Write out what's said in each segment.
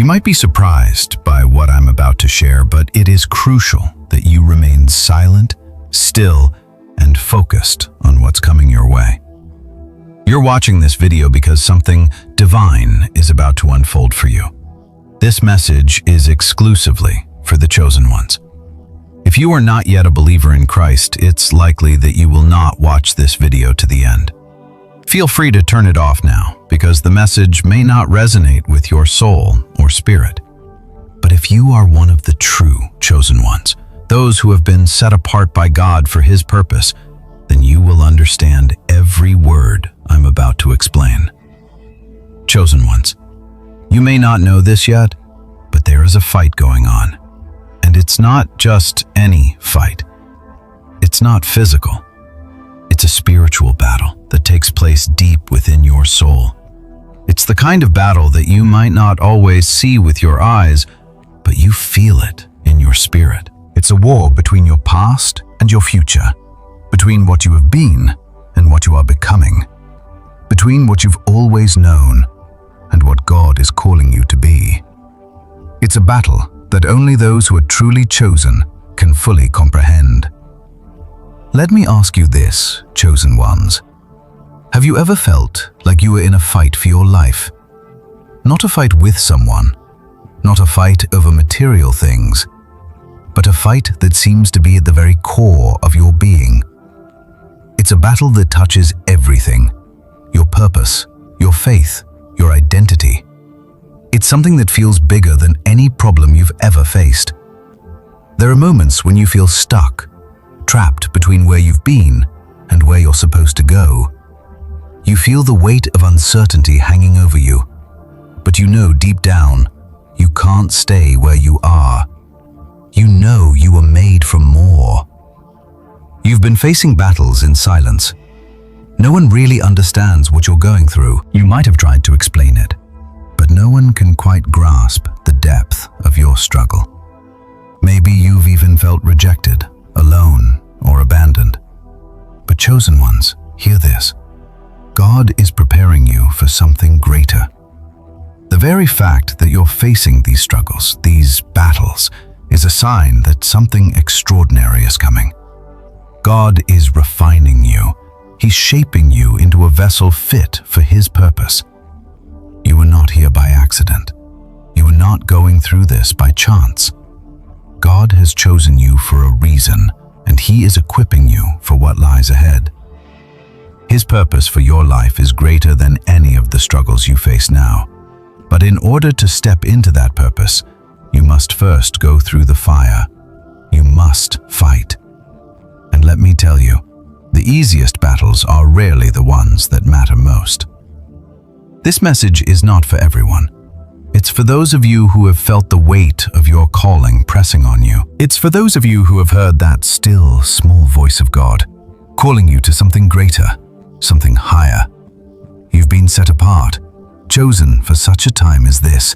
You might be surprised by what I'm about to share, but it is crucial that you remain silent, still, and focused on what's coming your way. You're watching this video because something divine is about to unfold for you. This message is exclusively for the chosen ones. If you are not yet a believer in Christ, it's likely that you will not watch this video to the end. Feel free to turn it off now, because the message may not resonate with your soul or spirit. But if you are one of the true chosen ones, those who have been set apart by God for His purpose, then you will understand every word I'm about to explain. Chosen ones, you may not know this yet, but there is a fight going on. And it's not just any fight. It's not physical. It's a spiritual battle that takes place deep within your soul. It's the kind of battle that you might not always see with your eyes, but you feel it in your spirit. It's a war between your past and your future, between what you have been and what you are becoming, between what you've always known and what God is calling you to be. It's a battle that only those who are truly chosen can fully comprehend. Let me ask you this, chosen ones. Have you ever felt like you were in a fight for your life? Not a fight with someone, not a fight over material things, but a fight that seems to be at the very core of your being. It's a battle that touches everything: your purpose, your faith, your identity. It's something that feels bigger than any problem you've ever faced. There are moments when you feel stuck, trapped between where you've been and where you're supposed to go. You feel the weight of uncertainty hanging over you, but you know deep down you can't stay where you are. You know you were made for more. You've been facing battles in silence. No one really understands what you're going through. You might have tried to explain it, but no one can quite grasp the depth of your struggle. Maybe you've even felt rejected, alone, or abandoned. But chosen ones, hear this. God is preparing you for something greater. The very fact that you're facing these struggles, these battles, is a sign that something extraordinary is coming. God is refining you. He's shaping you into a vessel fit for His purpose. You are not here by accident. You are not going through this by chance. God has chosen you for a reason, and He is equipping you for what lies ahead. His purpose for your life is greater than any of the struggles you face now. But in order to step into that purpose, you must first go through the fire. You must fight. And let me tell you, the easiest battles are rarely the ones that matter most. This message is not for everyone. It's for those of you who have felt the weight of your calling pressing on you. It's for those of you who have heard that still, small voice of God, calling you to something greater, something higher. You've been set apart, chosen for such a time as this.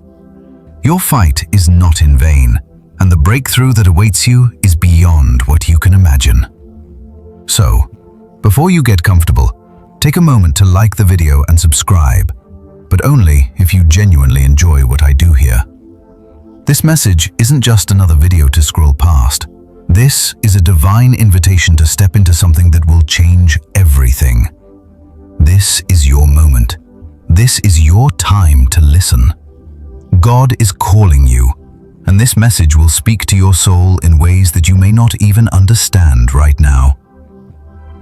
Your fight is not in vain, and the breakthrough that awaits you is beyond what you can imagine. So, before you get comfortable, take a moment to like the video and subscribe, but only if you genuinely enjoy what I do here. This message isn't just another video to scroll past. This is a divine invitation to step into something that will change everything. This is your moment. This is your time to listen. God is calling you, and this message will speak to your soul in ways that you may not even understand right now.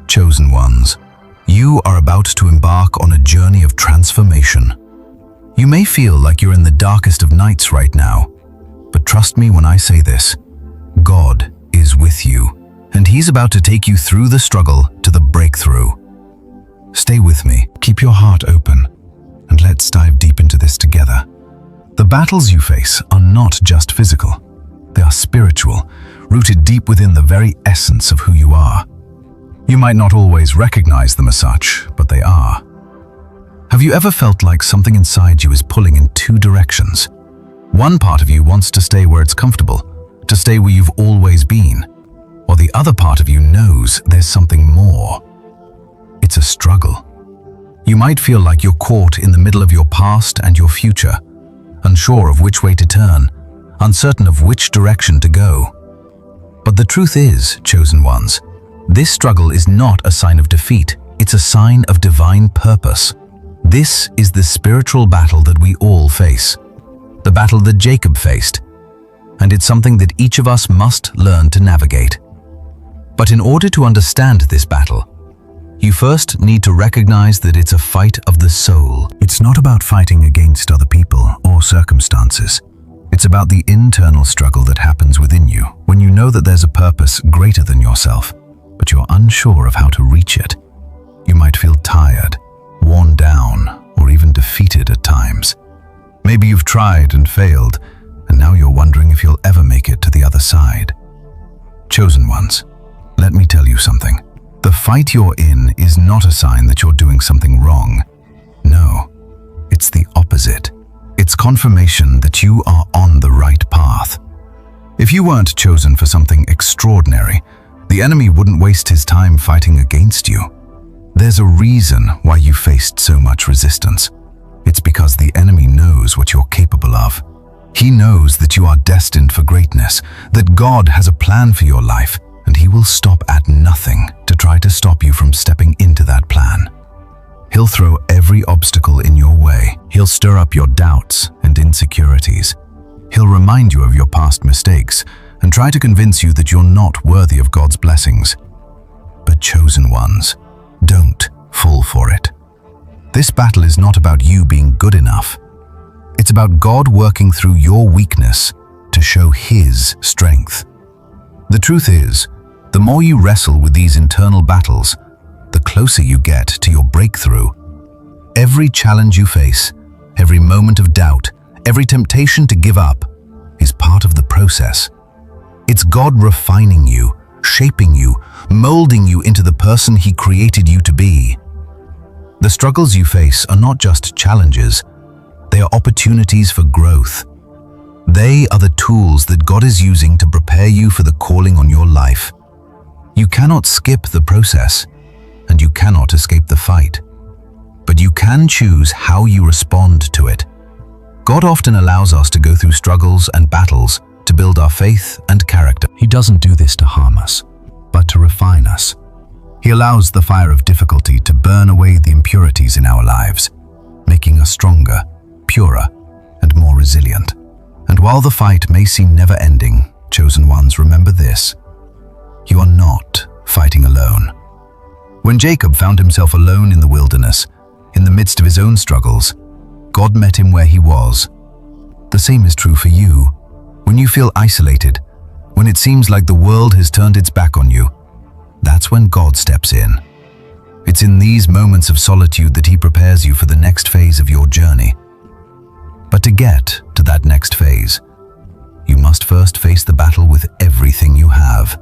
Chosen ones, you are about to embark on a journey of transformation. You may feel like you're in the darkest of nights right now, but trust me when I say this, God is with you, and He's about to take you through the struggle to the breakthrough. Stay with me, keep your heart open, and let's dive deep into this together. The battles you face are not just physical. They are spiritual, rooted deep within the very essence of who you are. You might not always recognize them as such, but they are. Have you ever felt like something inside you is pulling in two directions? One part of you wants to stay where it's comfortable, to stay where you've always been, while the other part of you knows there's something more. It's a struggle. You might feel like you're caught in the middle of your past and your future, unsure of which way to turn, uncertain of which direction to go. But the truth is, chosen ones, this struggle is not a sign of defeat, it's a sign of divine purpose. This is the spiritual battle that we all face, the battle that Jacob faced, and it's something that each of us must learn to navigate. But in order to understand this battle, you first need to recognize that it's a fight of the soul. It's not about fighting against other people or circumstances. It's about the internal struggle that happens within you when you know that there's a purpose greater than yourself, but you're unsure of how to reach it. You might feel tired, worn down, or even defeated at times. Maybe you've tried and failed, and now you're wondering if you'll ever make it to the other side. Chosen ones, let me tell you something. The fight you're in is not a sign that you're doing something wrong. No, it's the opposite. It's confirmation that you are on the right path. If you weren't chosen for something extraordinary, the enemy wouldn't waste his time fighting against you. There's a reason why you faced so much resistance. It's because the enemy knows what you're capable of. He knows that you are destined for greatness, that God has a plan for your life, and he will stop at nothing to try to stop you from stepping into that plan. He'll throw every obstacle in your way. He'll stir up your doubts and insecurities. He'll remind you of your past mistakes and try to convince you that you're not worthy of God's blessings. But chosen ones, don't fall for it. This battle is not about you being good enough. It's about God working through your weakness to show his strength. The truth is, the more you wrestle with these internal battles, the closer you get to your breakthrough. Every challenge you face, every moment of doubt, every temptation to give up is part of the process. It's God refining you, shaping you, molding you into the person he created you to be. The struggles you face are not just challenges, they are opportunities for growth. They are the tools that God is using to prepare you for the calling on your life. You cannot skip the process, and you cannot escape the fight. But you can choose how you respond to it. God often allows us to go through struggles and battles to build our faith and character. He doesn't do this to harm us, but to refine us. He allows the fire of difficulty to burn away the impurities in our lives, making us stronger, purer, and more resilient. And while the fight may seem never-ending, chosen ones, remember this: you are not fighting alone. When Jacob found himself alone in the wilderness, in the midst of his own struggles, God met him where he was. The same is true for you. When you feel isolated, when it seems like the world has turned its back on you, that's when God steps in. It's in these moments of solitude that he prepares you for the next phase of your journey. But to get to that next phase, you must first face the battle with everything you have.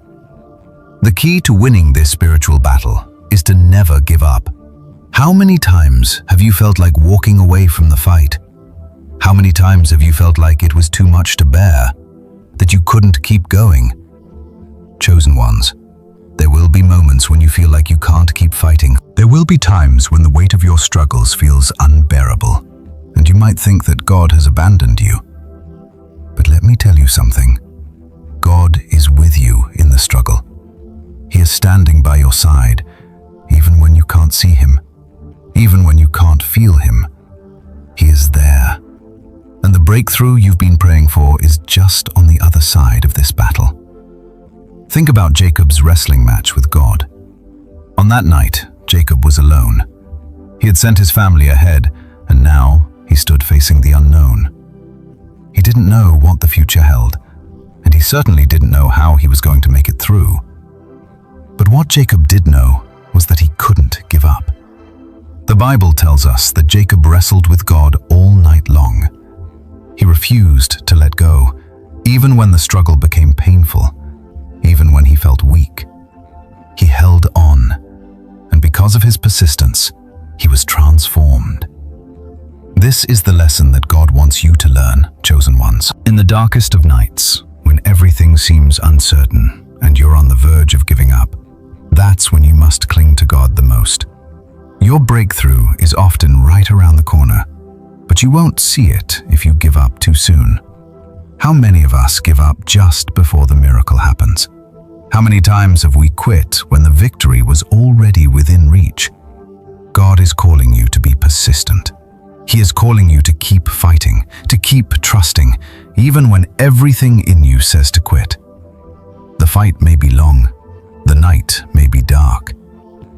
The key to winning this spiritual battle is to never give up. How many times have you felt like walking away from the fight? How many times have you felt like it was too much to bear, that you couldn't keep going? Chosen ones, there will be moments when you feel like you can't keep fighting. There will be times when the weight of your struggles feels unbearable, and you might think that God has abandoned you. But let me tell you something. God is with you in the struggle. He is standing by your side, even when you can't see him, even when you can't feel him. He is there. And the breakthrough you've been praying for is just on the other side of this battle. Think about Jacob's wrestling match with God. On that night, Jacob was alone. He had sent his family ahead, and now he stood facing the unknown. He didn't know what the future held, and he certainly didn't know how he was going to make it through. But what Jacob did know was that he couldn't give up. The Bible tells us that Jacob wrestled with God all night long. He refused to let go, even when the struggle became painful, even when he felt weak. He held on, and because of his persistence, he was transformed. This is the lesson that God wants you to learn, chosen ones. In the darkest of nights, when everything seems uncertain and you're on the verge of giving up, that's when you must cling to God the most. Your breakthrough is often right around the corner, but but you won't see it if you give up too soon. How many of us give up just before the miracle happens? How many times have we quit when the victory was already within reach? God is calling you to be persistent. He is calling you to keep fighting, to keep trusting, even when everything in you says to quit. The fight may be long, the night may be dark,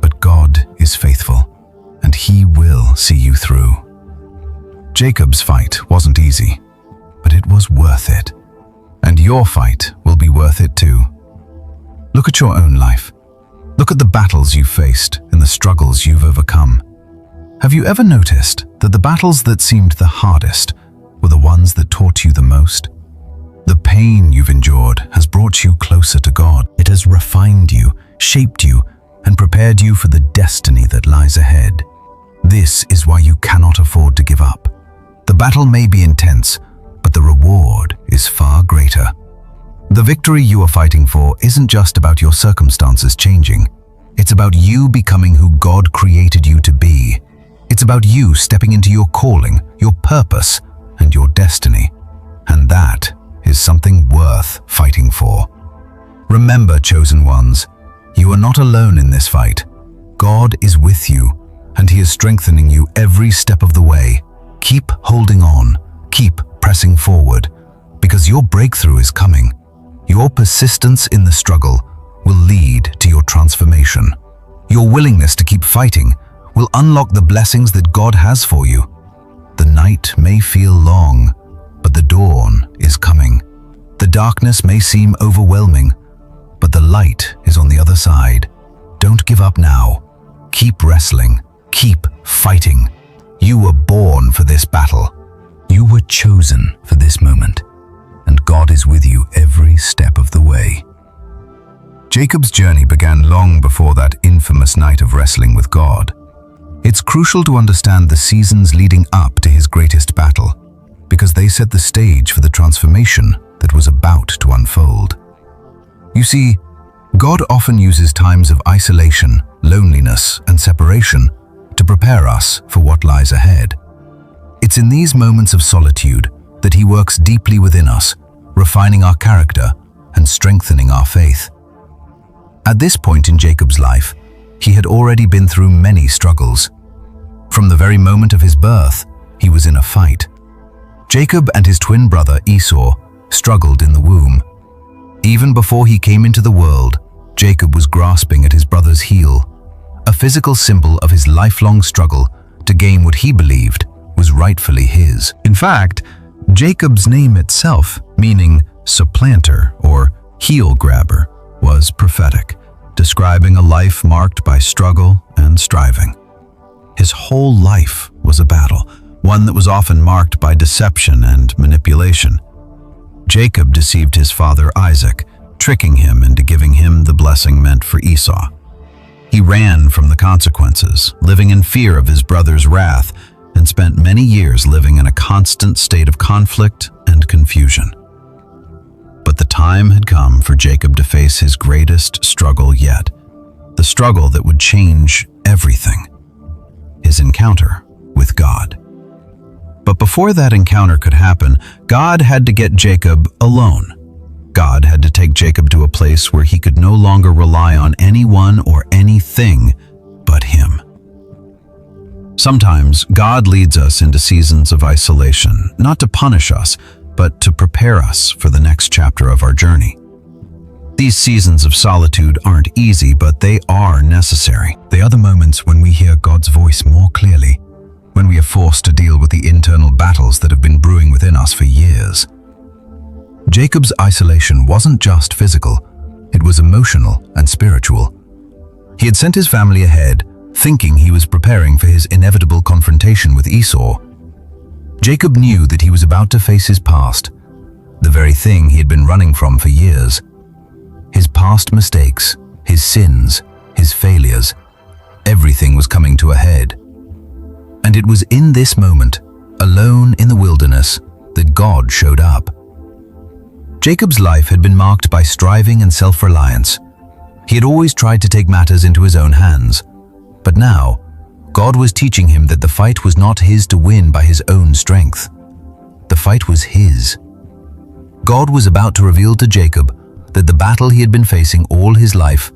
but God is faithful, and He will see you through. Jacob's fight wasn't easy, but it was worth it. And your fight will be worth it too. Look at your own life. Look at the battles you've faced and the struggles you've overcome. Have you ever noticed that the battles that seemed the hardest were the ones that taught you the most? The pain you've endured has brought you closer to God. It has refined you, shaped you, and prepared you for the destiny that lies ahead. This is why you cannot afford to give up. The battle may be intense, but the reward is far greater. The victory you are fighting for isn't just about your circumstances changing. It's about you becoming who God created you to be. It's about you stepping into your calling, your purpose, and your destiny. And that is something worth fighting for. Remember, chosen ones, you are not alone in this fight. God is with you, and He is strengthening you every step of the way. Keep holding on, keep pressing forward, because your breakthrough is coming. Your persistence in the struggle will lead to your transformation. Your willingness to keep fighting will unlock the blessings that God has for you. The night may feel long, but the dawn is coming. The darkness may seem overwhelming, but the light is on the other side. Don't give up now. Keep wrestling. Keep fighting. You were born for this battle. You were chosen for this moment, and God is with you every step of the way. Jacob's journey began long before that infamous night of wrestling with God. It's crucial to understand the seasons leading up to his greatest battle, because they set the stage for the transformation that was about to unfold. You see, God often uses times of isolation, loneliness, and separation to prepare us for what lies ahead. It's in these moments of solitude that He works deeply within us, refining our character and strengthening our faith. At this point in Jacob's life, he had already been through many struggles. From the very moment of his birth, he was in a fight. Jacob and his twin brother Esau struggled in the womb. Even before he came into the world, Jacob was grasping at his brother's heel, a physical symbol of his lifelong struggle to gain what he believed was rightfully his. In fact, Jacob's name itself, meaning supplanter or heel grabber, was prophetic, describing a life marked by struggle and striving. His whole life was a battle, one that was often marked by deception and manipulation. Jacob deceived his father Isaac, tricking him into giving him the blessing meant for Esau. He ran from the consequences, living in fear of his brother's wrath, and spent many years living in a constant state of conflict and confusion. But the time had come for Jacob to face his greatest struggle yet, the struggle that would change everything, his encounter with God. But before that encounter could happen, God had to get Jacob alone. God had to take Jacob to a place where he could no longer rely on anyone or anything but Him. Sometimes God leads us into seasons of isolation, not to punish us, but to prepare us for the next chapter of our journey. These seasons of solitude aren't easy, but they are necessary. They are the moments when we hear God's voice more clearly, when we are forced to deal with the internal battles that have been brewing within us for years. Jacob's isolation wasn't just physical, it was emotional and spiritual. He had sent his family ahead, thinking he was preparing for his inevitable confrontation with Esau. Jacob knew that he was about to face his past, the very thing he had been running from for years. His past mistakes, his sins, his failures, everything was coming to a head. And it was in this moment, alone in the wilderness, that God showed up. Jacob's life had been marked by striving and self-reliance. He had always tried to take matters into his own hands. But now, God was teaching him that the fight was not his to win by his own strength. The fight was his. God was about to reveal to Jacob that the battle he had been facing all his life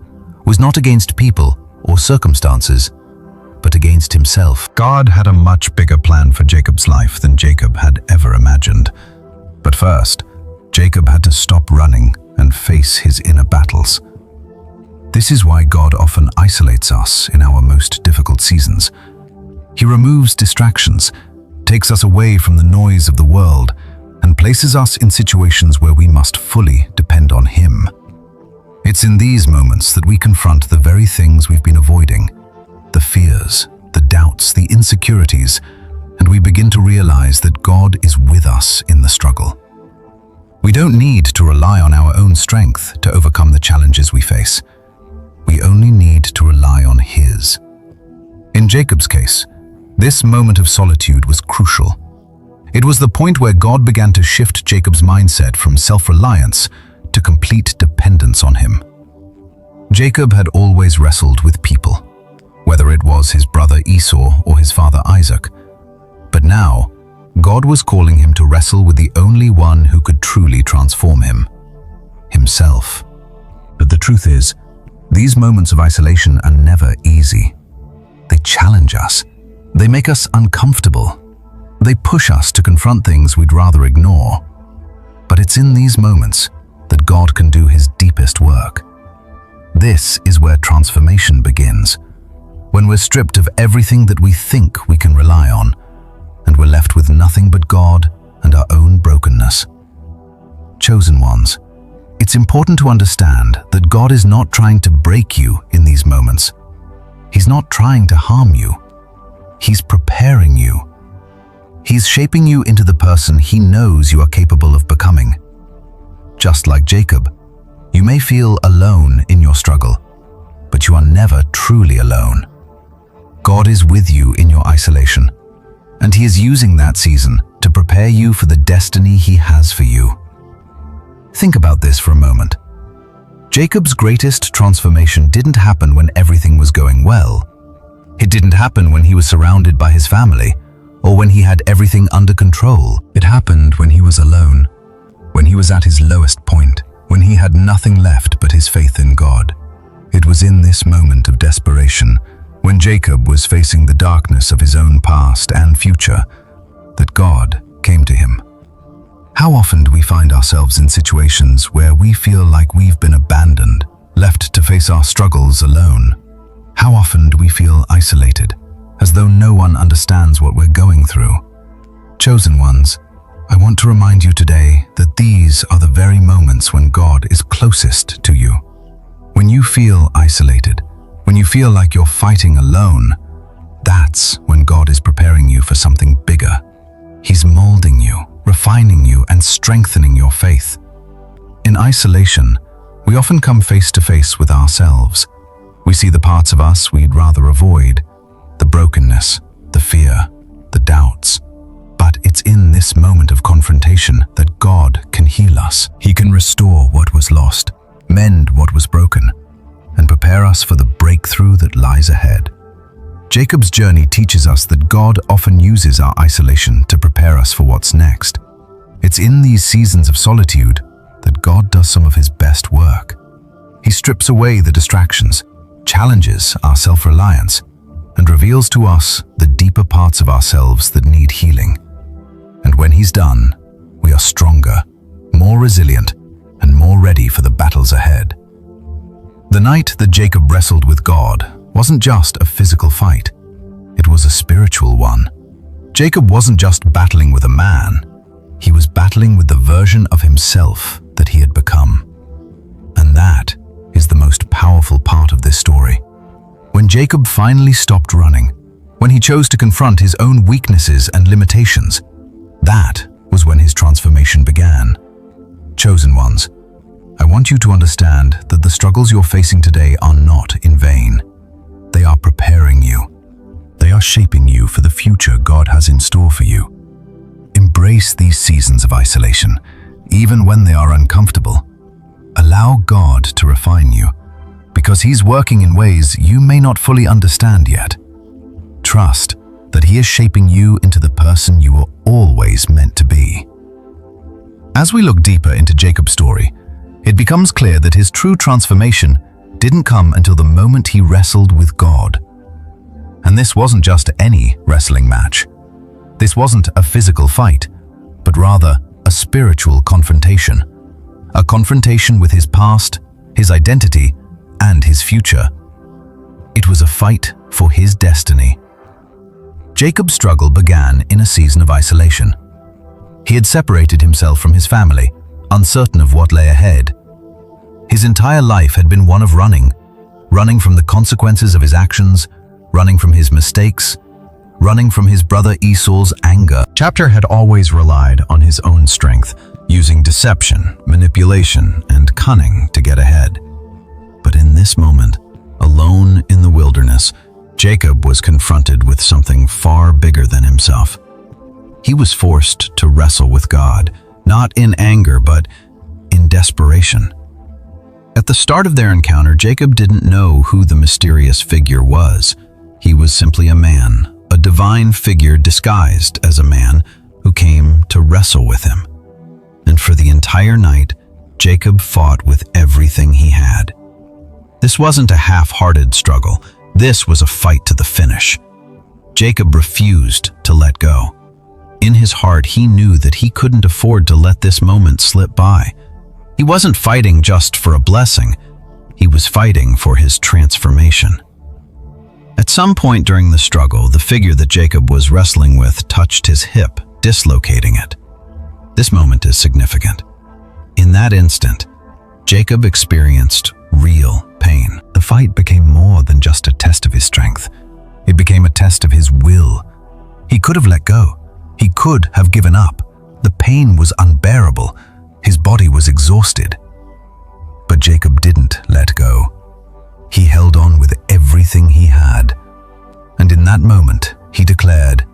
was not against people or circumstances, but against himself. God had a much bigger plan for Jacob's life than Jacob had ever imagined. But first, Jacob had to stop running and face his inner battles. This is why God often isolates us in our most difficult seasons. He removes distractions, takes us away from the noise of the world, and places us in situations where we must fully depend on Him. It's in these moments that we confront the very things we've been avoiding, the fears, the doubts, the insecurities, and we begin to realize that God is with us in the struggle. We don't need to rely on our own strength to overcome the challenges we face. We only need to rely on His. In Jacob's case, this moment of solitude was crucial. It was the point where God began to shift Jacob's mindset from self-reliance to complete dependence on Him. Jacob had always wrestled with people, whether it was his brother Esau or his father Isaac. But now, God was calling him to wrestle with the only one who could truly transform him, himself. But the truth is, these moments of isolation are never easy. They challenge us. They make us uncomfortable. They push us to confront things we'd rather ignore. But it's in these moments that God can do His deepest work. This is where transformation begins, when we're stripped of everything that we think we can rely on, and we're left with nothing but God and our own brokenness. Chosen ones, it's important to understand that God is not trying to break you in these moments. He's not trying to harm you. He's preparing you. He's shaping you into the person He knows you are capable of becoming. Just like Jacob, you may feel alone in your struggle, but you are never truly alone. God is with you in your isolation, and He is using that season to prepare you for the destiny He has for you. Think about this for a moment. Jacob's greatest transformation didn't happen when everything was going well. It didn't happen when he was surrounded by his family, or when he had everything under control. It happened when he was alone, when he was at his lowest point, when he had nothing left but his faith in God. It was in this moment of desperation, when Jacob was facing the darkness of his own past and future, that God came to him. How often do we find ourselves in situations where we feel like we've been abandoned, left to face our struggles alone? How often do we feel isolated, as though no one understands what we're going through? Chosen ones, I want to remind you today that these are the very moments when God is closest to you. When you feel isolated, when you feel like you're fighting alone, that's when God is preparing you for something bigger. He's molding you, refining you, and strengthening your faith. In isolation, we often come face to face with ourselves. We see the parts of us we'd rather avoid, the brokenness, the fear, the doubts. But it's in this moment of confrontation that God can heal us. He can restore what was lost, mend what was broken, and prepare us for the breakthrough that lies ahead. Jacob's journey teaches us that God often uses our isolation to prepare us for what's next. It's in these seasons of solitude that God does some of His best work. He strips away the distractions, challenges our self-reliance, and reveals to us the deeper parts of ourselves that need healing. And when He's done, we are stronger, more resilient, and more ready for the battles ahead. The night that Jacob wrestled with God wasn't just a physical fight. It was a spiritual one. Jacob wasn't just battling with a man. He was battling with the version of himself that he had become. And that is the most powerful part of this story. When Jacob finally stopped running, when he chose to confront his own weaknesses and limitations, that was when his transformation began. Chosen ones, I want you to understand that the struggles you're facing today are not in vain. They are preparing you. They are shaping you for the future God has in store for you. Embrace these seasons of isolation, even when they are uncomfortable. Allow God to refine you, because He's working in ways you may not fully understand yet. trust that He is shaping you into the person you were always meant to be. As we look deeper into Jacob's story, it becomes clear that his true transformation didn't come until the moment he wrestled with God. And this wasn't just any wrestling match. This wasn't a physical fight, but rather a spiritual confrontation. A confrontation with his past, his identity, and his future. It was a fight for his destiny. Jacob's struggle began in a season of isolation. He had separated himself from his family, uncertain of what lay ahead. His entire life had been one of running from the consequences of his actions, running from his mistakes, running from his brother Esau's anger. Jacob had always relied on his own strength, using deception, manipulation, and cunning to get ahead. But in this moment, alone in the wilderness, Jacob was confronted with something far bigger than himself. He was forced to wrestle with God, not in anger, but in desperation. At the start of their encounter, Jacob didn't know who the mysterious figure was. He was simply a man, a divine figure disguised as a man who came to wrestle with him. And for the entire night, Jacob fought with everything he had. This wasn't a half-hearted struggle. This was a fight to the finish. Jacob refused to let go. In his heart, he knew that he couldn't afford to let this moment slip by. He wasn't fighting just for a blessing. He was fighting for his transformation. At some point during the struggle, the figure that Jacob was wrestling with touched his hip, dislocating it. This moment is significant. In that instant, Jacob experienced real pain. The fight became more than just a test of his strength. It became a test of his will. He could have let go. He could have given up. The pain was unbearable. His body was exhausted. But Jacob didn't let go. He held on with everything he had. And in that moment, he declared,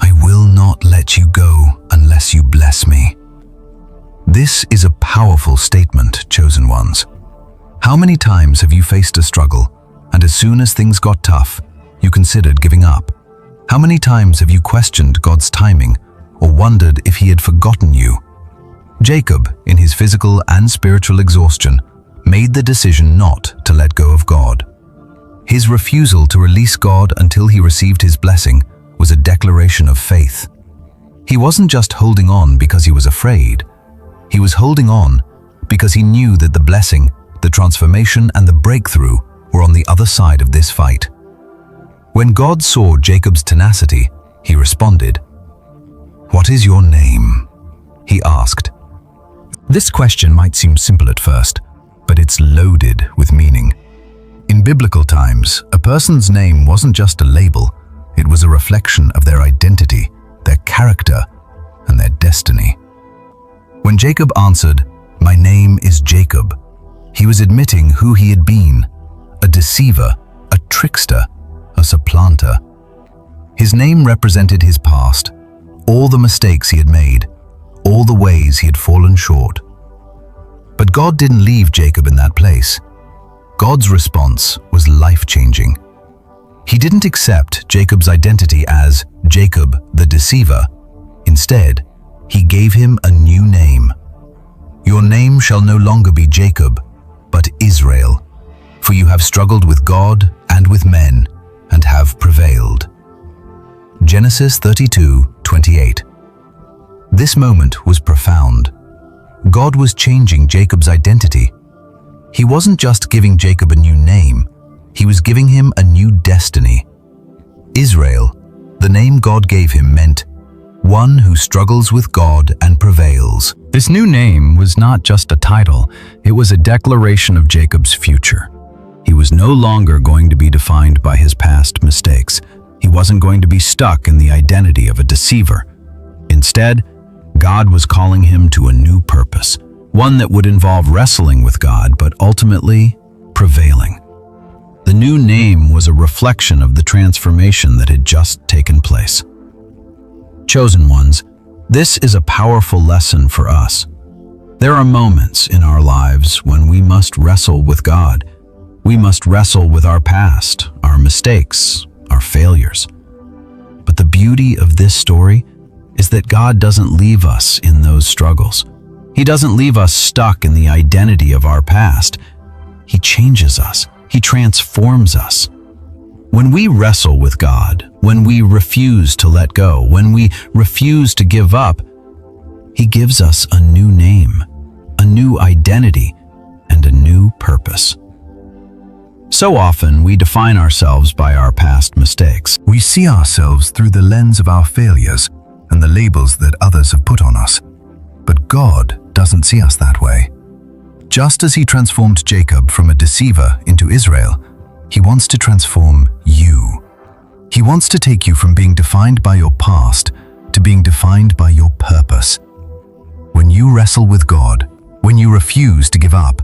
"I will not let you go unless you bless me." This is a powerful statement, chosen ones. How many times have you faced a struggle, and as soon as things got tough, you considered giving up? How many times have you questioned God's timing, or wondered if He had forgotten you? Jacob, in his physical and spiritual exhaustion, made the decision not to let go of God. His refusal to release God until he received his blessing was a declaration of faith. He wasn't just holding on because he was afraid. He was holding on because he knew that the blessing, the transformation, and the breakthrough were on the other side of this fight. When God saw Jacob's tenacity, He responded. "What is your name?" He asked. This question might seem simple at first, but it's loaded with meaning. In biblical times, a person's name wasn't just a label, it was a reflection of their identity, their character, and their destiny. When Jacob answered, "My name is Jacob," he was admitting who he had been, a deceiver, a trickster, a supplanter. His name represented his past, all the mistakes he had made, all the ways he had fallen short. But God didn't leave Jacob in that place. God's response was life-changing. He didn't accept Jacob's identity as Jacob the deceiver. Instead, He gave him a new name. "Your name shall no longer be Jacob, but Israel, for you have struggled with God and with men, and have prevailed." Genesis 32:28. This moment was profound. God was changing Jacob's identity. He wasn't just giving Jacob a new name, He was giving him a new destiny. Israel, the name God gave him, meant one who struggles with God and prevails. This new name was not just a title, it was a declaration of Jacob's future. He was no longer going to be defined by his past mistakes. He wasn't going to be stuck in the identity of a deceiver. Instead, God was calling him to a new purpose, one that would involve wrestling with God, but ultimately prevailing. The new name was a reflection of the transformation that had just taken place. Chosen ones, this is a powerful lesson for us. There are moments in our lives when we must wrestle with God. We must wrestle with our past, our mistakes, our failures. But the beauty of this story is that God doesn't leave us in those struggles. He doesn't leave us stuck in the identity of our past. He changes us. He transforms us. When we wrestle with God, when we refuse to let go, when we refuse to give up, He gives us a new name, a new identity, and a new purpose. So often, we define ourselves by our past mistakes. We see ourselves through the lens of our failures and the labels that others have put on us. But God doesn't see us that way. Just as He transformed Jacob from a deceiver into Israel, He wants to transform you. He wants to take you from being defined by your past to being defined by your purpose. When you wrestle with God, when you refuse to give up,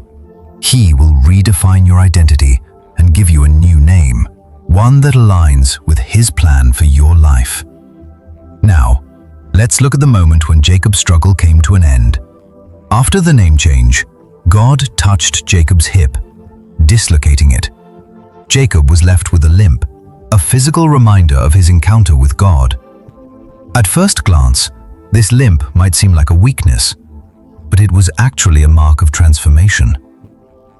He will redefine your identity and give you a new name, one that aligns with His plan for your life. Now, let's look at the moment when Jacob's struggle came to an end. After the name change, God touched Jacob's hip, dislocating it. Jacob was left with a limp, a physical reminder of his encounter with God. At first glance, this limp might seem like a weakness, but it was actually a mark of transformation.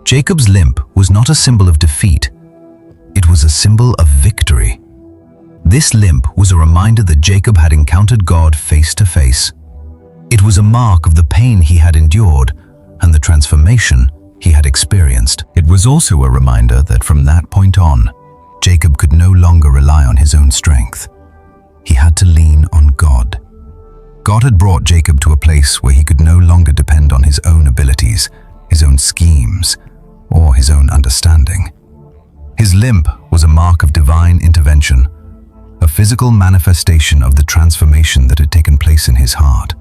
Jacob's limp was not a symbol of defeat. It was a symbol of victory. This limp was a reminder that Jacob had encountered God face to face. It was a mark of the pain he had endured and the transformation he had experienced. It was also a reminder that from that point on, Jacob could no longer rely on his own strength. He had to lean on God. God had brought Jacob to a place where he could no longer depend on his own abilities, his own schemes, or his own understanding. His limp was a mark of divine intervention, a physical manifestation of the transformation that had taken place in his heart.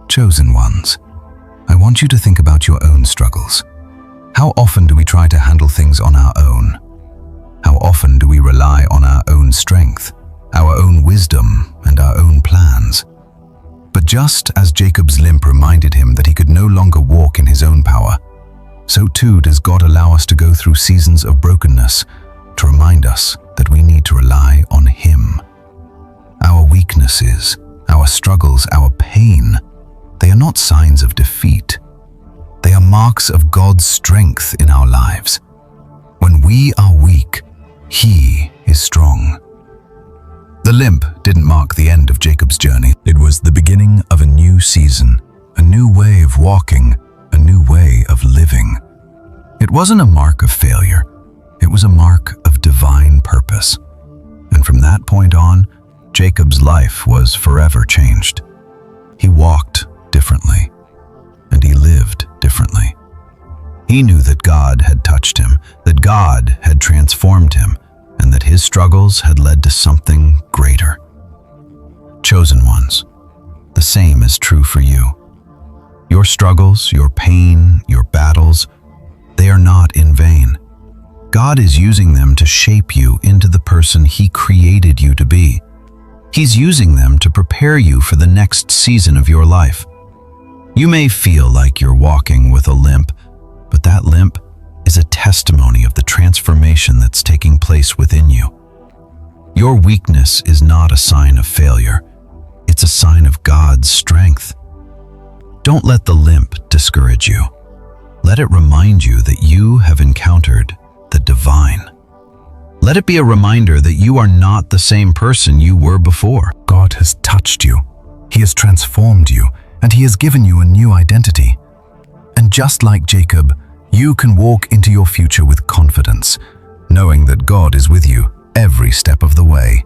Chosen ones, I want you to think about your own struggles. How often do we try to handle things on our own? How often do we rely on our own strength, our own wisdom, and our own plans? But just as Jacob's limp reminded him that he could no longer walk in his own power, so too does God allow us to go through seasons of brokenness to remind us that we need to rely on Him. Our weaknesses, our struggles, our pain, they are not signs of defeat. They are marks of God's strength in our lives. When we are weak, He is strong. The limp didn't mark the end of Jacob's journey. It was the beginning of a new season, a new way of walking, a new way of living. It wasn't a mark of failure. It was a mark of divine purpose. And from that point on, Jacob's life was forever changed. He walked differently, and he lived differently. He knew that God had touched him, that God had transformed him, and that his struggles had led to something greater. Chosen ones, the same is true for you. Your struggles, your pain, your battles, they are not in vain. God is using them to shape you into the person He created you to be. He's using them to prepare you for the next season of your life. You may feel like you're walking with a limp, but that limp is a testimony of the transformation that's taking place within you. Your weakness is not a sign of failure. It's a sign of God's strength. Don't let the limp discourage you. Let it remind you that you have encountered the divine. Let it be a reminder that you are not the same person you were before. God has touched you. He has transformed you, and He has given you a new identity. And just like Jacob, you can walk into your future with confidence, knowing that God is with you every step of the way.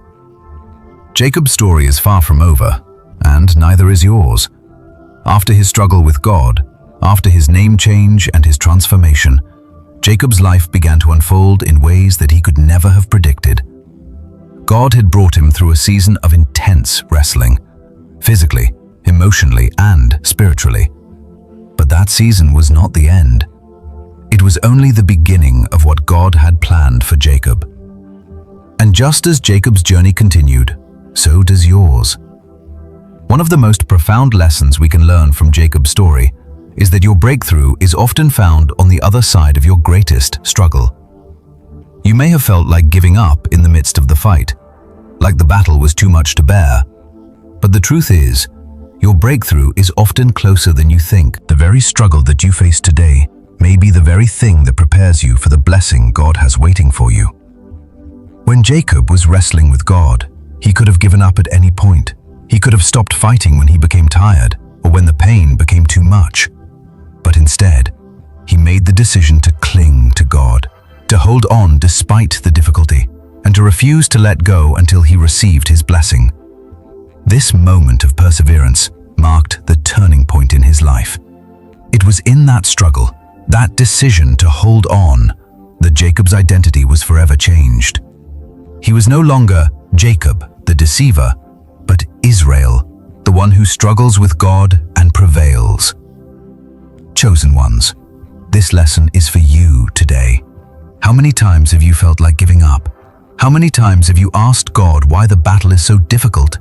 Jacob's story is far from over, and neither is yours. After his struggle with God, after his name change and his transformation, Jacob's life began to unfold in ways that he could never have predicted. God had brought him through a season of intense wrestling, physically, emotionally, and spiritually. But that season was not the end. It was only the beginning of what God had planned for Jacob. And just as Jacob's journey continued, so does yours. One of the most profound lessons we can learn from Jacob's story is that your breakthrough is often found on the other side of your greatest struggle. You may have felt like giving up in the midst of the fight. like the battle was too much to bear. But the truth is, your breakthrough is often closer than you think. The very struggle that you face today may be the very thing that prepares you for the blessing God has waiting for you. When Jacob was wrestling with God, he could have given up at any point. He could have stopped fighting when he became tired or when the pain became too much. But instead, he made the decision to cling to God, to hold on despite the difficulty, and to refuse to let go until he received his blessing. This moment of perseverance marked the turning point in his life. It was in that struggle, that decision to hold on, that Jacob's identity was forever changed. He was no longer Jacob, the deceiver, but Israel, the one who struggles with God and prevails. Chosen ones, this lesson is for you today. How many times have you felt like giving up? How many times have you asked God why the battle is so difficult?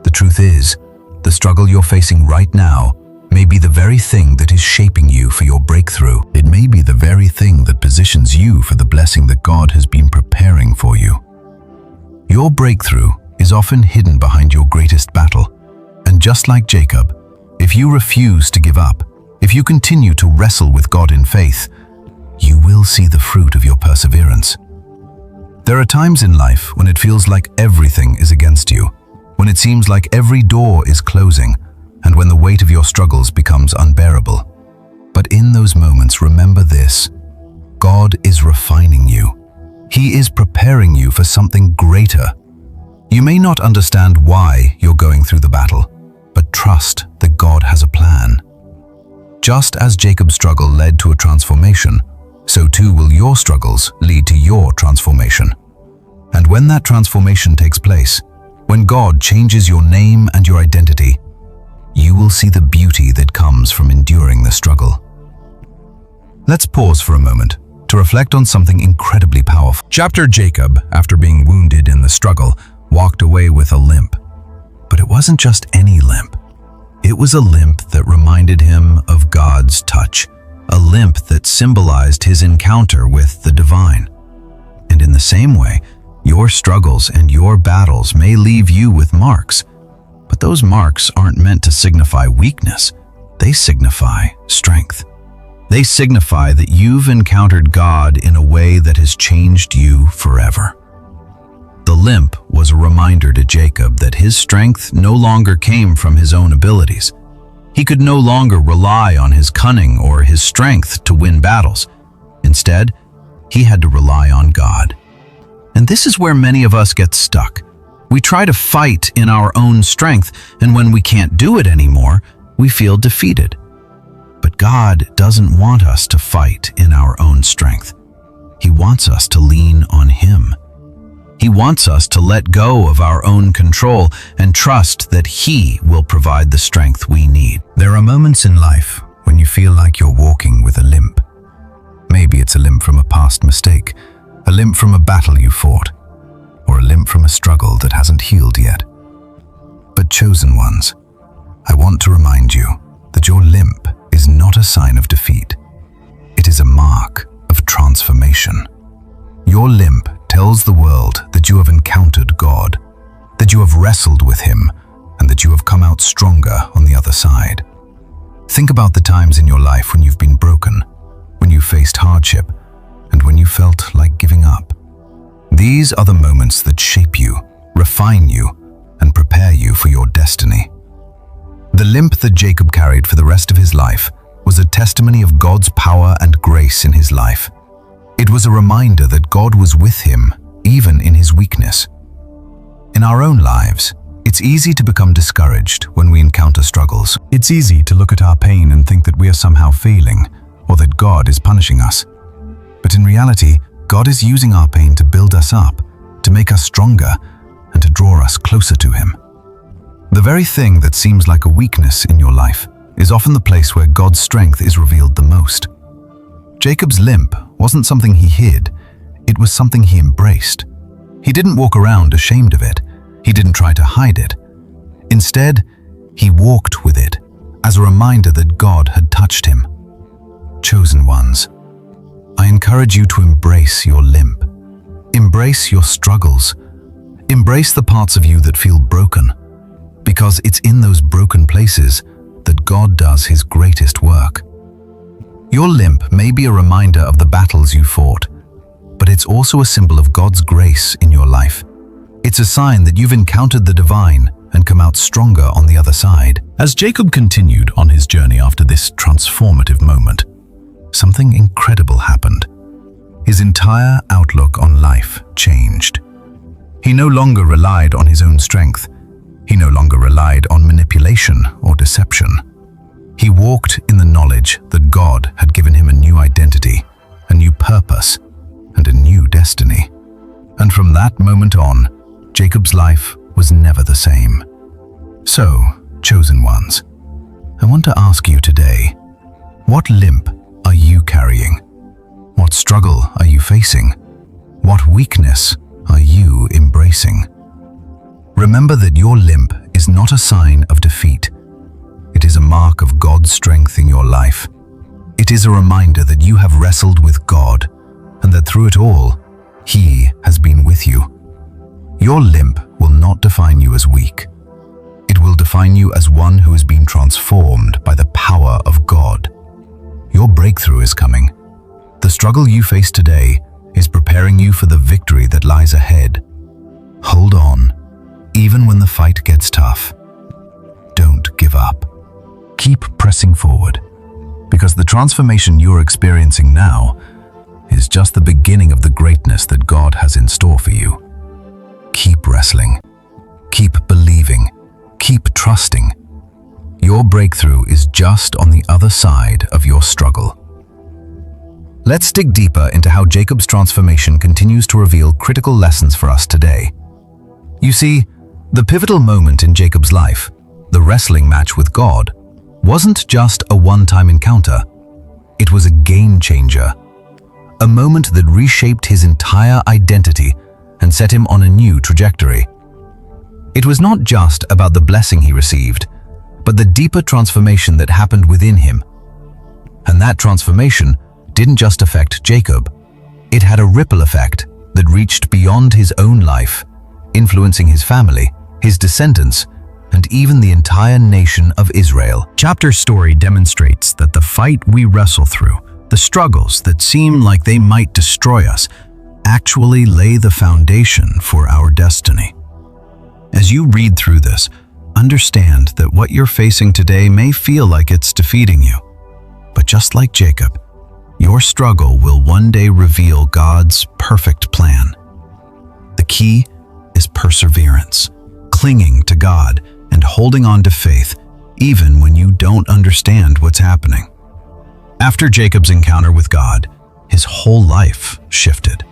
The truth is, the struggle you're facing right now may be the very thing that is shaping you for your breakthrough. It may be the very thing that positions you for the blessing that God has been preparing for you. Your breakthrough is often hidden behind your greatest battle. And just like Jacob, if you refuse to give up, if you continue to wrestle with God in faith, you will see the fruit of your perseverance. There are times in life when it feels like everything is against you, when it seems like every door is closing, and when the weight of your struggles becomes unbearable. But in those moments, remember this: God is refining you. He is preparing you for something greater. You may not understand why you're going through the battle, but trust that God has a plan. Just as Jacob's struggle led to a transformation, so too will your struggles lead to your transformation. And when that transformation takes place, when God changes your name and your identity, you will see the beauty that comes from enduring the struggle. Let's pause for a moment to reflect on something incredibly powerful. Chapter Jacob, after being wounded in the struggle, walked away with a limp. But it wasn't just any limp. It was a limp that reminded him of God's touch, a limp that symbolized his encounter with the divine. And in the same way, your struggles and your battles may leave you with marks, but those marks aren't meant to signify weakness. They signify strength. They signify that you've encountered God in a way that has changed you forever. The limp was a reminder to Jacob that his strength no longer came from his own abilities. He could no longer rely on his cunning or his strength to win battles. Instead, he had to rely on God. And this is where many of us get stuck. We try to fight in our own strength, and when we can't do it anymore, we feel defeated. But God doesn't want us to fight in our own strength. He wants us to lean on Him. He wants us to let go of our own control and trust that He will provide the strength we need. There are moments in life when you feel like you're walking with a limp. Maybe it's a limp from a past mistake, a limp from a battle you fought, or a limp from a struggle that hasn't healed yet. But chosen ones, I want to remind you that your limp is not a sign of defeat. It is a mark of transformation. Your limp tells the world that you have encountered God, that you have wrestled with Him, and that you have come out stronger on the other side. Think about the times in your life when you've been broken, when you faced hardship, and when you felt like giving up. These are the moments that shape you, refine you, and prepare you for your destiny. The limp that Jacob carried for the rest of his life was a testimony of God's power and grace in his life. It was a reminder that God was with him, even in his weakness. In our own lives, it's easy to become discouraged when we encounter struggles. It's easy to look at our pain and think that we are somehow failing, or that God is punishing us. But in reality, God is using our pain to build us up, to make us stronger, and to draw us closer to Him. The very thing that seems like a weakness in your life is often the place where God's strength is revealed the most. Jacob's limp wasn't something he hid, it was something he embraced. He didn't walk around ashamed of it. He didn't try to hide it. Instead, he walked with it as a reminder that God had touched him. Chosen ones, I encourage you to embrace your limp. Embrace your struggles. Embrace the parts of you that feel broken, because it's in those broken places that God does His greatest work. Your limp may be a reminder of the battles you fought, but it's also a symbol of God's grace in your life. It's a sign that you've encountered the divine and come out stronger on the other side. As Jacob continued on his journey after this transformative moment, something incredible happened. His entire outlook on life changed. He no longer relied on his own strength. He no longer relied on manipulation or deception. He walked in the knowledge that God had given him a new identity, a new purpose, and a new destiny. And from that moment on, Jacob's life was never the same. So, chosen ones, I want to ask you today, what limp are you carrying? What struggle are you facing? What weakness are you embracing? Remember that your limp is not a sign of defeat. It is a mark of God's strength in your life. It is a reminder that you have wrestled with God and that through it all, He has been with you. Your limp will not define you as weak. It will define you as one who has been transformed by the power of God. Your breakthrough is coming. The struggle you face today is preparing you for the victory that lies ahead. Hold on, even when the fight gets tough. Don't give up. Keep pressing forward, because the transformation you're experiencing now is just the beginning of the greatness that God has in store for you. Keep wrestling. Keep believing. Keep trusting. Your breakthrough is just on the other side of your struggle. Let's dig deeper into how Jacob's transformation continues to reveal critical lessons for us today. You see, the pivotal moment in Jacob's life, the wrestling match with God, wasn't just a one-time encounter. It was a game changer. A moment that reshaped his entire identity and set him on a new trajectory. It was not just about the blessing he received, but the deeper transformation that happened within him. And that transformation didn't just affect Jacob. It had a ripple effect that reached beyond his own life, influencing his family, his descendants, and even the entire nation of Israel. Chapter's story demonstrates that the fight we wrestle through, the struggles that seem like they might destroy us, actually lay the foundation for our destiny. As you read through this, understand that what you're facing today may feel like it's defeating you. But just like Jacob, your struggle will one day reveal God's perfect plan. The key is perseverance, clinging to God and holding on to faith even when you don't understand what's happening. After Jacob's encounter with God, his whole life shifted.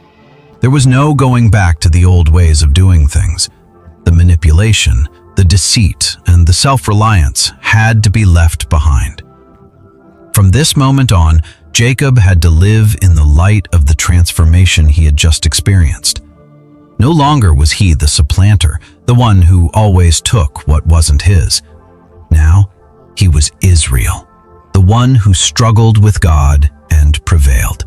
There was no going back to the old ways of doing things. The manipulation, the deceit, and the self-reliance had to be left behind. From this moment on, Jacob had to live in the light of the transformation he had just experienced. No longer was he the supplanter, the one who always took what wasn't his. Now, he was Israel, the one who struggled with God and prevailed.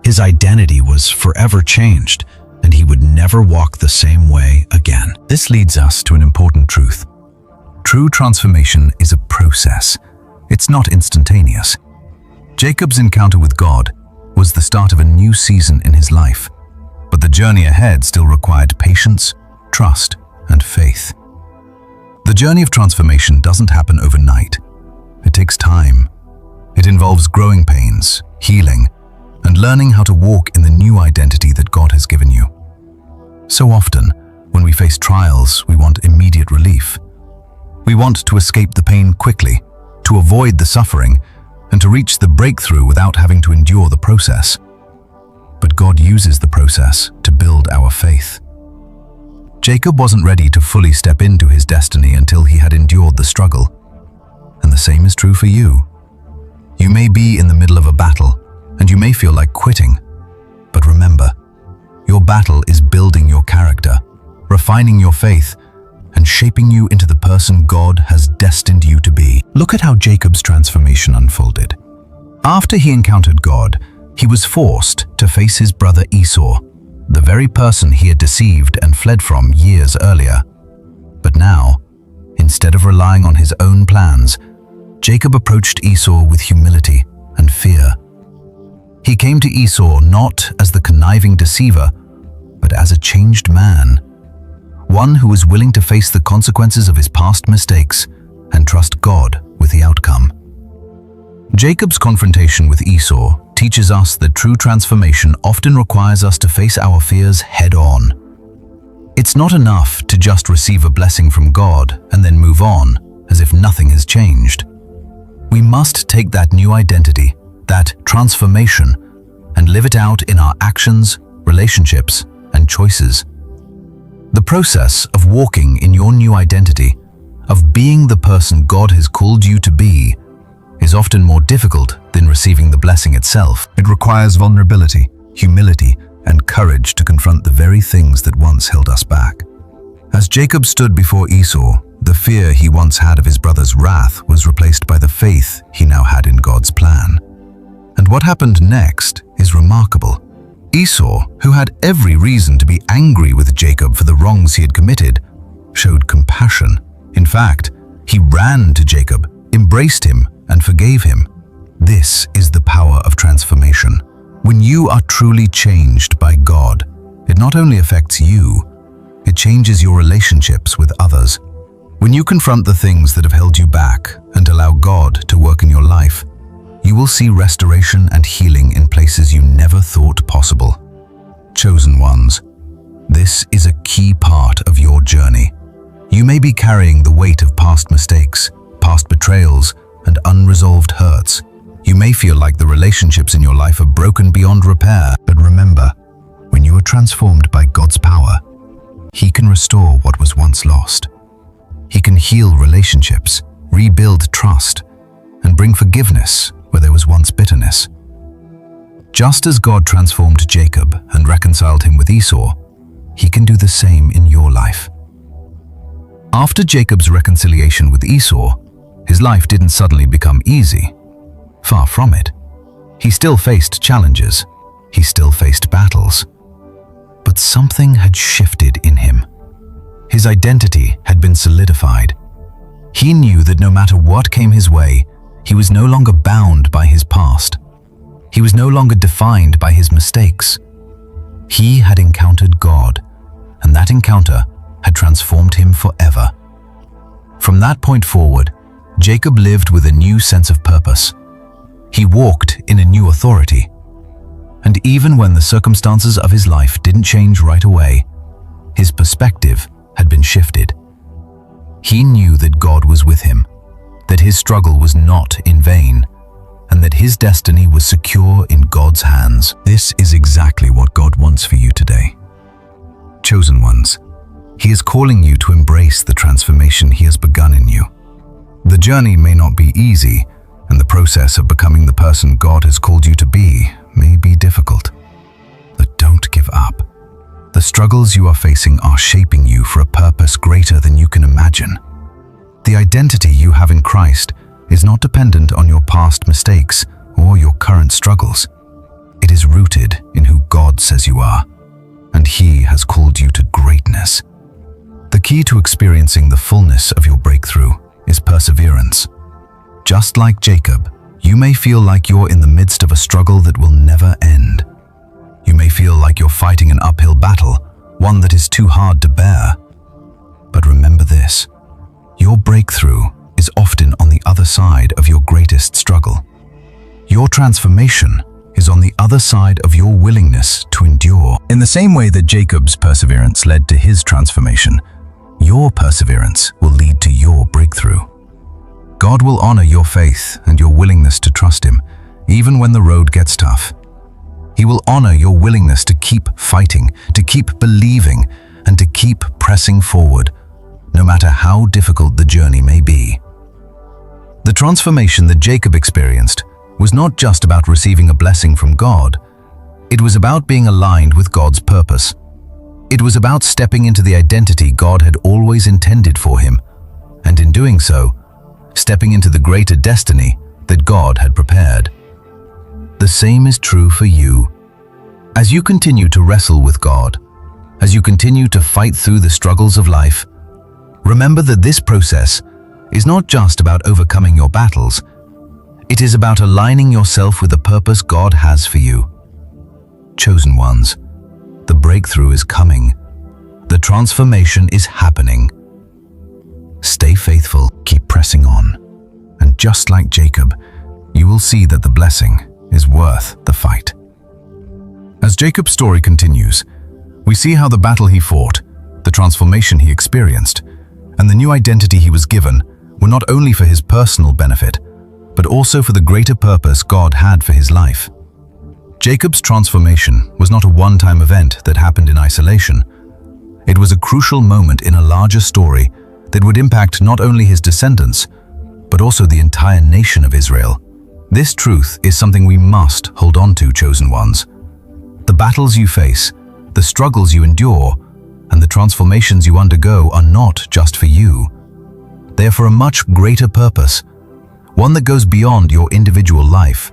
His identity was forever changed, and he would never walk the same way again. This leads us to an important truth. True transformation is a process. It's not instantaneous. Jacob's encounter with God was the start of a new season in his life, but the journey ahead still required patience, trust, and faith. The journey of transformation doesn't happen overnight. It takes time. It involves growing pains, healing, and learning how to walk in the new identity that God has given you. So often, when we face trials, we want immediate relief. We want to escape the pain quickly, to avoid the suffering, and to reach the breakthrough without having to endure the process. But God uses the process to build our faith. Jacob wasn't ready to fully step into his destiny until he had endured the struggle. And the same is true for you. You may be in the middle of a battle, and you may feel like quitting. But remember, your battle is building your character, refining your faith, and shaping you into the person God has destined you to be. Look at how Jacob's transformation unfolded. After he encountered God, he was forced to face his brother Esau, the very person he had deceived and fled from years earlier. But now, instead of relying on his own plans, Jacob approached Esau with humility and fear. He came to Esau not as the conniving deceiver, but as a changed man, one who was willing to face the consequences of his past mistakes and trust God with the outcome. Jacob's confrontation with Esau teaches us that true transformation often requires us to face our fears head-on. It's not enough to just receive a blessing from God and then move on as if nothing has changed. We must take that new identity, that transformation, and live it out in our actions, relationships, and choices. The process of walking in your new identity, of being the person God has called you to be, is often more difficult than receiving the blessing itself. It requires vulnerability, humility, and courage to confront the very things that once held us back. As Jacob stood before Esau, the fear he once had of his brother's wrath was replaced by the faith he now had in God's plan. And what happened next is remarkable. Esau, who had every reason to be angry with Jacob for the wrongs he had committed, showed compassion. In fact, he ran to Jacob, embraced him, and forgave him. This is the power of transformation. When you are truly changed by God, it not only affects you, it changes your relationships with others. When you confront the things that have held you back and allow God to work in your life, you will see restoration and healing in places you never thought possible. Chosen ones, this is a key part of your journey. You may be carrying the weight of past mistakes, past betrayals, and unresolved hurts. You may feel like the relationships in your life are broken beyond repair. But remember, when you are transformed by God's power, He can restore what was once lost. He can heal relationships, rebuild trust, and bring forgiveness where there was once bitterness. Just as God transformed Jacob and reconciled him with Esau, He can do the same in your life. After Jacob's reconciliation with Esau, his life didn't suddenly become easy. Far from it. He still faced challenges. He still faced battles. But something had shifted in him. His identity had been solidified. He knew that no matter what came his way, he was no longer bound by his past. He was no longer defined by his mistakes. He had encountered God, and that encounter had transformed him forever. From that point forward, Jacob lived with a new sense of purpose. He walked in a new authority. And even when the circumstances of his life didn't change right away, his perspective had been shifted. He knew that God was with him, that his struggle was not in vain, and that his destiny was secure in God's hands. This is exactly what God wants for you today. Chosen ones, He is calling you to embrace the transformation He has begun in you. The journey may not be easy, and the process of becoming the person God has called you to be may be difficult. But don't give up. The struggles you are facing are shaping you for a purpose greater than you can imagine. The identity you have in Christ is not dependent on your past mistakes or your current struggles. It is rooted in who God says you are, and He has called you to greatness. The key to experiencing the fullness of your breakthrough is perseverance. Just like Jacob, you may feel like you're in the midst of a struggle that will never end. You may feel like you're fighting an uphill battle, one that is too hard to bear. But remember this, your breakthrough is often on the other side of your greatest struggle. Your transformation is on the other side of your willingness to endure. In the same way that Jacob's perseverance led to his transformation, your perseverance will lead to your breakthrough. God will honor your faith and your willingness to trust Him, even when the road gets tough. He will honor your willingness to keep fighting, to keep believing, and to keep pressing forward, no matter how difficult the journey may be. The transformation that Jacob experienced was not just about receiving a blessing from God. It was about being aligned with God's purpose. It was about stepping into the identity God had always intended for him, and in doing so, stepping into the greater destiny that God had prepared. The same is true for you. As you continue to wrestle with God, as you continue to fight through the struggles of life, remember that this process is not just about overcoming your battles. It is about aligning yourself with the purpose God has for you. Chosen ones, the breakthrough is coming. The transformation is happening. Stay faithful, keep pressing on, and just like Jacob, you will see that the blessing is worth the fight. As Jacob's story continues, we see how the battle he fought, the transformation he experienced, and the new identity he was given were not only for his personal benefit, but also for the greater purpose God had for his life. Jacob's transformation was not a one-time event that happened in isolation. It was a crucial moment in a larger story that would impact not only his descendants, but also the entire nation of Israel. This truth is something we must hold on to, chosen ones. The battles you face, the struggles you endure, and the transformations you undergo are not just for you. They are for a much greater purpose, one that goes beyond your individual life.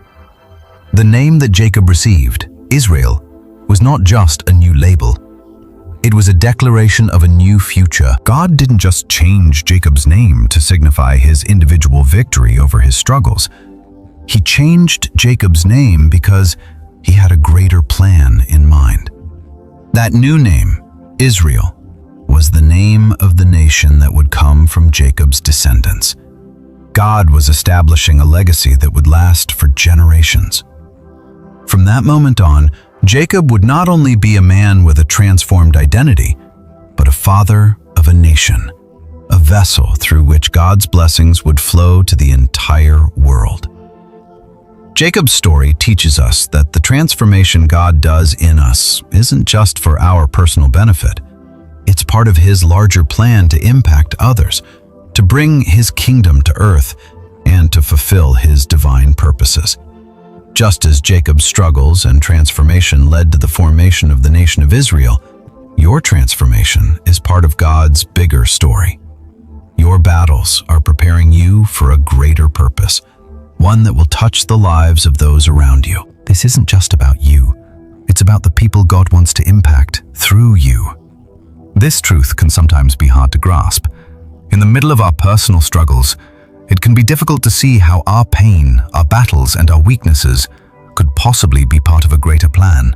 The name that Jacob received, Israel, was not just a new label. It was a declaration of a new future. God didn't just change Jacob's name to signify his individual victory over his struggles. He changed Jacob's name because he had a greater plan in mind. That new name, Israel, was the name of the nation that would come from Jacob's descendants. God was establishing a legacy that would last for generations. From that moment on, Jacob would not only be a man with a transformed identity, but a father of a nation, a vessel through which God's blessings would flow to the entire world. Jacob's story teaches us that the transformation God does in us isn't just for our personal benefit. It's part of his larger plan to impact others, to bring his kingdom to earth, and to fulfill his divine purposes. Just as Jacob's struggles and transformation led to the formation of the nation of Israel, your transformation is part of God's bigger story. Your battles are preparing you for a greater purpose, one that will touch the lives of those around you. This isn't just about you. It's about the people God wants to impact through you. This truth can sometimes be hard to grasp. In the middle of our personal struggles, it can be difficult to see how our pain, our battles, and our weaknesses could possibly be part of a greater plan.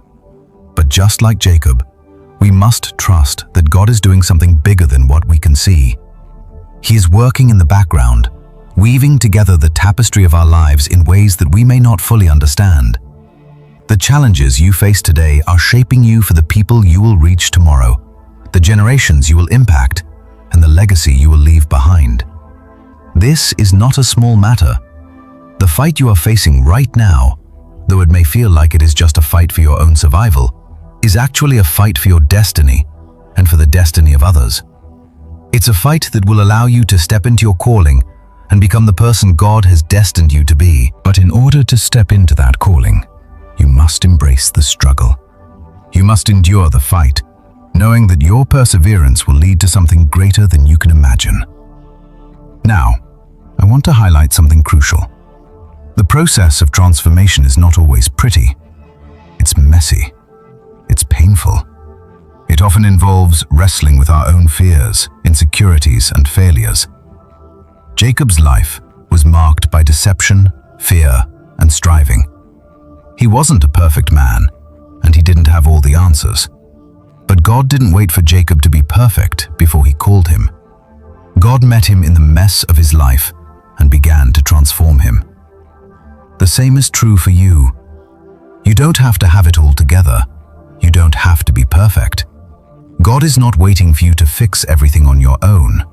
But just like Jacob, we must trust that God is doing something bigger than what we can see. He is working in the background, weaving together the tapestry of our lives in ways that we may not fully understand. The challenges you face today are shaping you for the people you will reach tomorrow, the generations you will impact, and the legacy you will leave behind. This is not a small matter. The fight you are facing right now, though it may feel like it is just a fight for your own survival, is actually a fight for your destiny and for the destiny of others. It's a fight that will allow you to step into your calling and become the person God has destined you to be. But in order to step into that calling, you must embrace the struggle. You must endure the fight, knowing that your perseverance will lead to something greater than you can imagine. Now, I want to highlight something crucial. The process of transformation is not always pretty. It's messy. It's painful. It often involves wrestling with our own fears, insecurities, and failures. Jacob's life was marked by deception, fear, and striving. He wasn't a perfect man, and he didn't have all the answers. But God didn't wait for Jacob to be perfect before he called him. God met him in the mess of his life and began to transform him. The same is true for you. You don't have to have it all together. You don't have to be perfect. God is not waiting for you to fix everything on your own.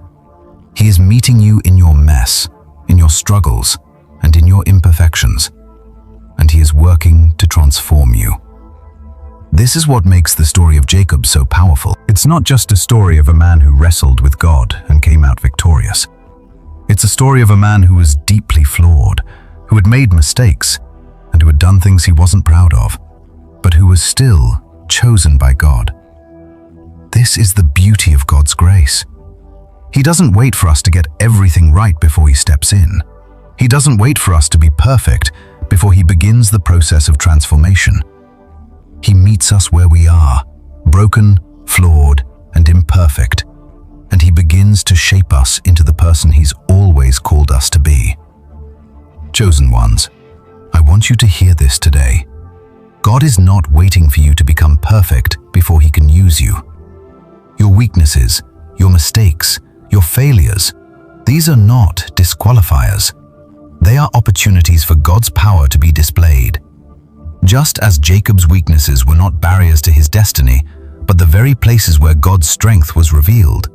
He is meeting you in your mess, in your struggles, and in your imperfections. And he is working to transform you. This is what makes the story of Jacob so powerful. It's not just a story of a man who wrestled with God and came out victorious. It's a story of a man who was deeply flawed, who had made mistakes, and who had done things he wasn't proud of, but who was still chosen by God. This is the beauty of God's grace. He doesn't wait for us to get everything right before he steps in. He doesn't wait for us to be perfect before he begins the process of transformation. He meets us where we are, broken, flawed, and imperfect, and He begins to shape us into the person He's always called us to be. Chosen ones, I want you to hear this today. God is not waiting for you to become perfect before He can use you. Your weaknesses, your mistakes, your failures, these are not disqualifiers. They are opportunities for God's power to be displayed. Just as Jacob's weaknesses were not barriers to his destiny, but the very places where God's strength was revealed,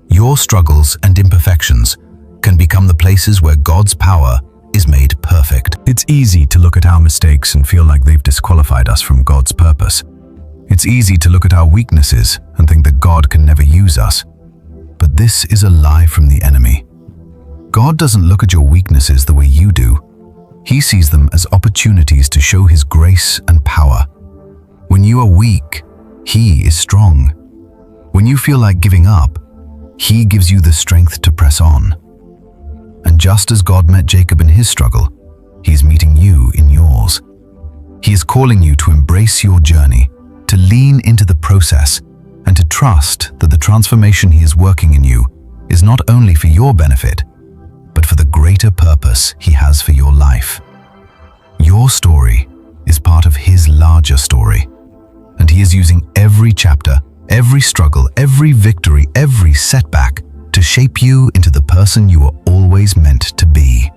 your struggles and imperfections can become the places where God's power is made perfect. It's easy to look at our mistakes and feel like they've disqualified us from God's purpose. It's easy to look at our weaknesses and think that God can never use us. But this is a lie from the enemy. God doesn't look at your weaknesses the way you do. He sees them as opportunities to show His grace and power. When you are weak, He is strong. When you feel like giving up, He gives you the strength to press on. And just as God met Jacob in his struggle, He is meeting you in yours. He is calling you to embrace your journey, to lean into the process, and to trust that the transformation He is working in you is not only for your benefit, but for the greater purpose He has for your life. Your story is part of His larger story, and He is using every chapter, every struggle, every victory, every setback to shape you into the person you are always meant to be.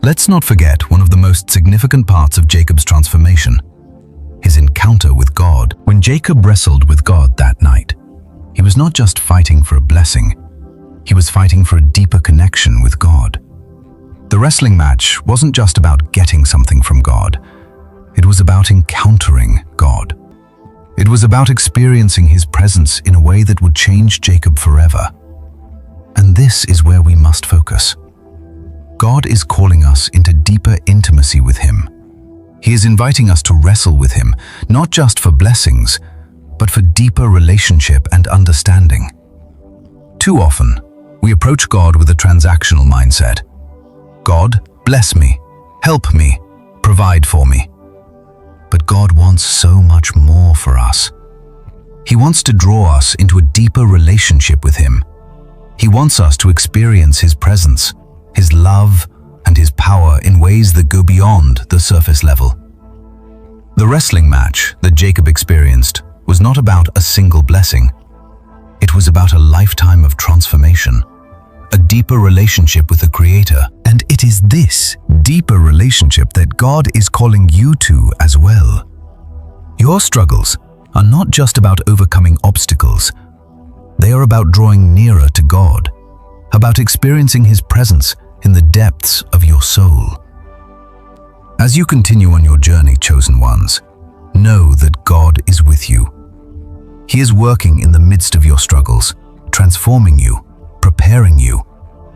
Let's not forget one of the most significant parts of Jacob's transformation, his encounter with God. When Jacob wrestled with God that night, he was not just fighting for a blessing, he was fighting for a deeper connection with God. The wrestling match wasn't just about getting something from God. It was about encountering God. It was about experiencing His presence in a way that would change Jacob forever. And this is where we must focus. God is calling us into deeper intimacy with Him. He is inviting us to wrestle with Him, not just for blessings, but for deeper relationship and understanding. Too often, we approach God with a transactional mindset. God, bless me, help me, provide for me. But God wants so much more for us. He wants to draw us into a deeper relationship with Him. He wants us to experience His presence, His love, and His power in ways that go beyond the surface level. The wrestling match that Jacob experienced was not about a single blessing. It was about a lifetime of transformation, a deeper relationship with the Creator. And it is this deeper relationship that God is calling you to as well. Your struggles are not just about overcoming obstacles. They are about drawing nearer to God, about experiencing His presence in the depths of your soul. As you continue on your journey, chosen ones, know that God is with you. He is working in the midst of your struggles, transforming you, preparing you,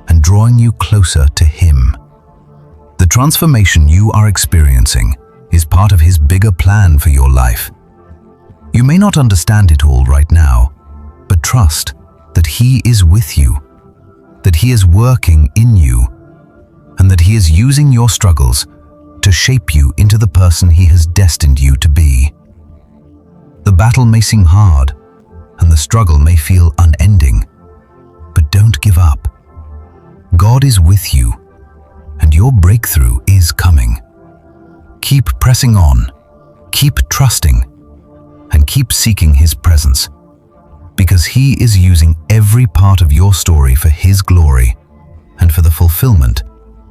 and drawing you closer to Him. The transformation you are experiencing is part of His bigger plan for your life. You may not understand it all right now, but trust that He is with you, that He is working in you, and that He is using your struggles to shape you into the person He has destined you to be. The battle may seem hard, and the struggle may feel unending, but don't give up. God is with you, and your breakthrough is coming. Keep pressing on, keep trusting, and keep seeking His presence, because He is using every part of your story for His glory and for the fulfillment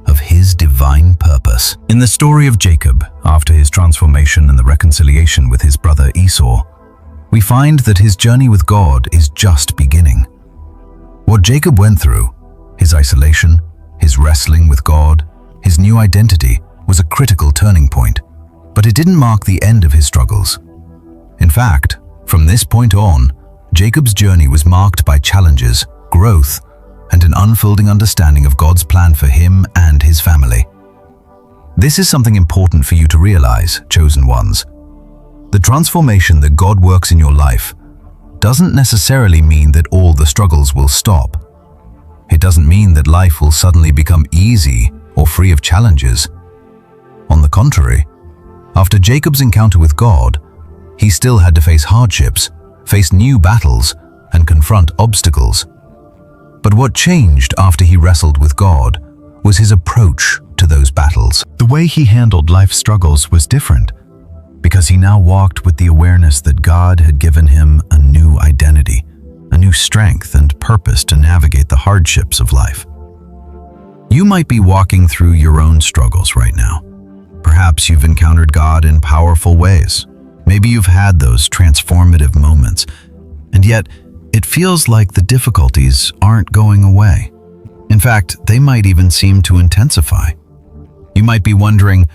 of His divine purpose. In the story of Jacob, after his transformation and the reconciliation with his brother Esau, we find that his journey with God is just beginning. What Jacob went through, his isolation, his wrestling with God, his new identity, was a critical turning point, but it didn't mark the end of his struggles. In fact, from this point on, Jacob's journey was marked by challenges, growth, and an unfolding understanding of God's plan for him and his family. This is something important for you to realize, chosen ones. The transformation that God works in your life doesn't necessarily mean that all the struggles will stop. It doesn't mean that life will suddenly become easy or free of challenges. On the contrary, after Jacob's encounter with God, He still had to face hardships, face new battles, and confront obstacles. But what changed after he wrestled with God was his approach to those battles. The way he handled life's struggles was different, because he now walked with the awareness that God had given him a new identity, a new strength and purpose to navigate the hardships of life. You might be walking through your own struggles right now. Perhaps you've encountered God in powerful ways. Maybe you've had those transformative moments, and yet it feels like the difficulties aren't going away. In fact, they might even seem to intensify. You might be wondering,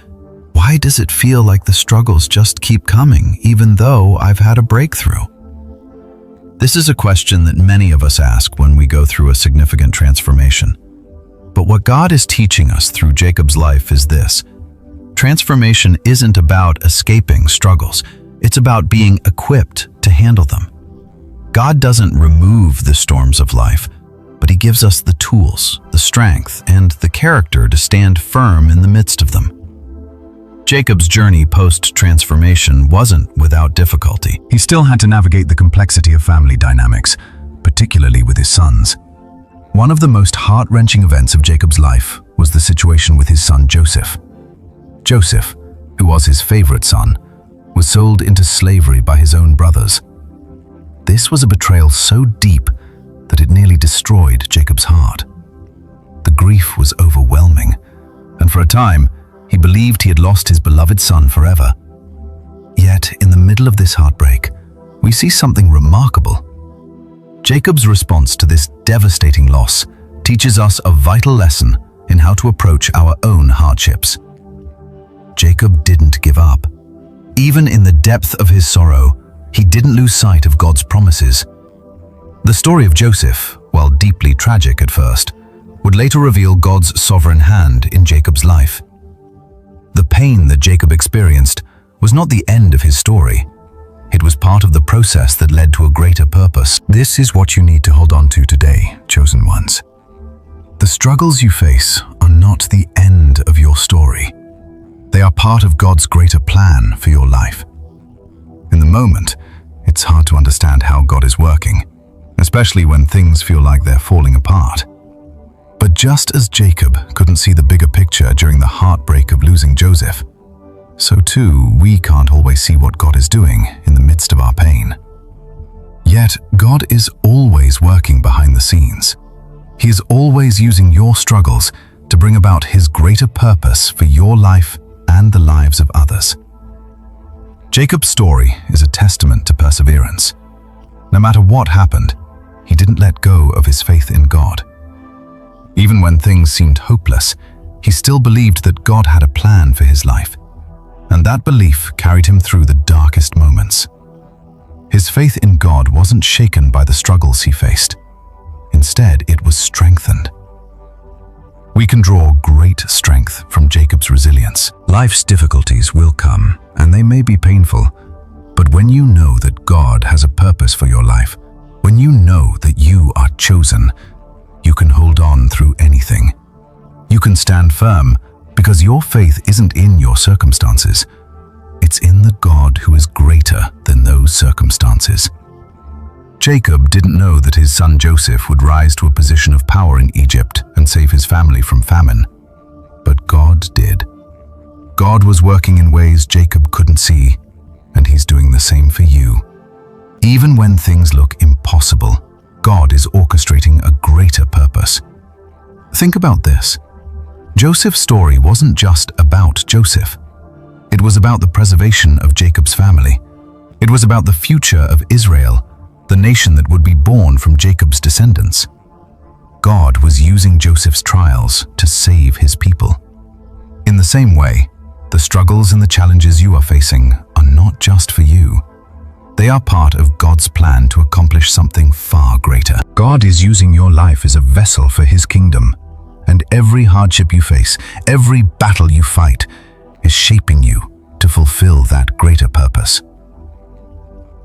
why does it feel like the struggles just keep coming, even though I've had a breakthrough? This is a question that many of us ask when we go through a significant transformation. But what God is teaching us through Jacob's life is this: transformation isn't about escaping struggles. It's about being equipped to handle them. God doesn't remove the storms of life, but He gives us the tools, the strength, and the character to stand firm in the midst of them. Jacob's journey post-transformation wasn't without difficulty. He still had to navigate the complexity of family dynamics, particularly with his sons. One of the most heart-wrenching events of Jacob's life was the situation with his son Joseph. Joseph, who was his favorite son, was sold into slavery by his own brothers. This was a betrayal so deep that it nearly destroyed Jacob's heart. The grief was overwhelming, and for a time, he believed he had lost his beloved son forever. Yet, in the middle of this heartbreak, we see something remarkable. Jacob's response to this devastating loss teaches us a vital lesson in how to approach our own hardships. Jacob didn't give up. Even in the depth of his sorrow, he didn't lose sight of God's promises. The story of Joseph, while deeply tragic at first, would later reveal God's sovereign hand in Jacob's life. The pain that Jacob experienced was not the end of his story. It was part of the process that led to a greater purpose. This is what you need to hold on to today, chosen ones. The struggles you face are not the end of your story. They are part of God's greater plan for your life. In the moment, it's hard to understand how God is working, especially when things feel like they're falling apart. But just as Jacob couldn't see the bigger picture during the heartbreak of losing Joseph, so too we can't always see what God is doing in the midst of our pain. Yet God is always working behind the scenes. He is always using your struggles to bring about His greater purpose for your life and the lives of others. Jacob's story is a testament to perseverance. No matter what happened, he didn't let go of his faith in God. Even when things seemed hopeless, he still believed that God had a plan for his life, and that belief carried him through the darkest moments. His faith in God wasn't shaken by the struggles he faced. Instead, it was strengthened. We can draw great strength from Jacob's resilience. Life's difficulties will come, and they may be painful, but when you know that God has a purpose for your life, when you know that you are chosen, you can hold on through anything. You can stand firm because your faith isn't in your circumstances. It's in the God who is greater than those circumstances. Jacob didn't know that his son Joseph would rise to a position of power in Egypt and save his family from famine. But God did. God was working in ways Jacob couldn't see, and He's doing the same for you. Even when things look impossible, God is orchestrating a greater purpose. Think about this. Joseph's story wasn't just about Joseph. It was about the preservation of Jacob's family. It was about the future of Israel, the nation that would be born from Jacob's descendants. God was using Joseph's trials to save His people. In the same way, the struggles and the challenges you are facing are not just for you. They are part of God's plan to accomplish something far greater. God is using your life as a vessel for His kingdom, and every hardship you face, every battle you fight, is shaping you to fulfill that greater purpose.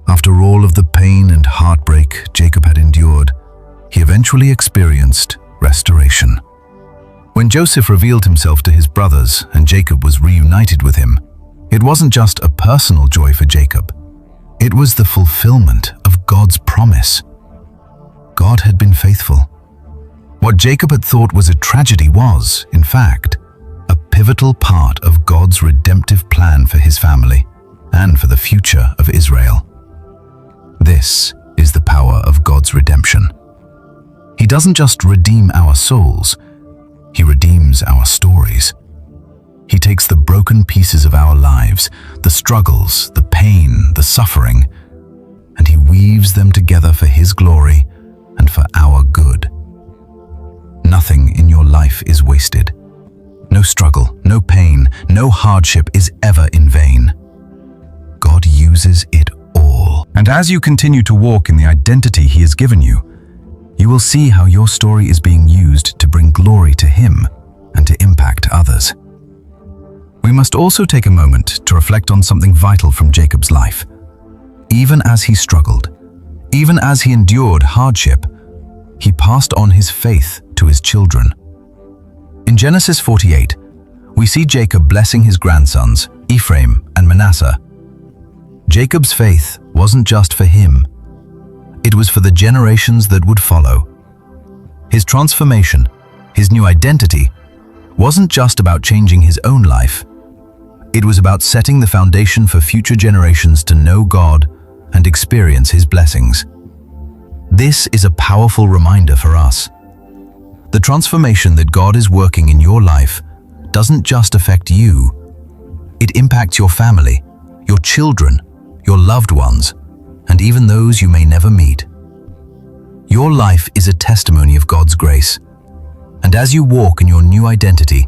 After all of the pain and heartbreak Jacob had endured, he eventually experienced restoration. When Joseph revealed himself to his brothers and Jacob was reunited with him, it wasn't just a personal joy for Jacob. It was the fulfillment of God's promise. God had been faithful. What Jacob had thought was a tragedy was, in fact, a pivotal part of God's redemptive plan for his family and for the future of Israel. This is the power of God's redemption. He doesn't just redeem our souls, he redeems our stories. He takes the broken pieces of our lives, the struggles, the pain, the suffering, and he weaves them together for his glory and for our good. Nothing in your life is wasted. No struggle, no pain, no hardship is ever in vain. God uses it all. And as you continue to walk in the identity he has given you, you will see how your story is being used to bring glory to him and to impact others. We must also take a moment to reflect on something vital from Jacob's life. Even as he struggled, even as he endured hardship, he passed on his faith to his children. In Genesis 48, we see Jacob blessing his grandsons, Ephraim and Manasseh. Jacob's faith wasn't just for him. It was for the generations that would follow. His transformation, his new identity, wasn't just about changing his own life. It was about setting the foundation for future generations to know God and experience his blessings. This is a powerful reminder for us. The transformation that God is working in your life doesn't just affect you. It impacts your family, your children, your loved ones, and even those you may never meet. Your life is a testimony of God's grace. And as you walk in your new identity,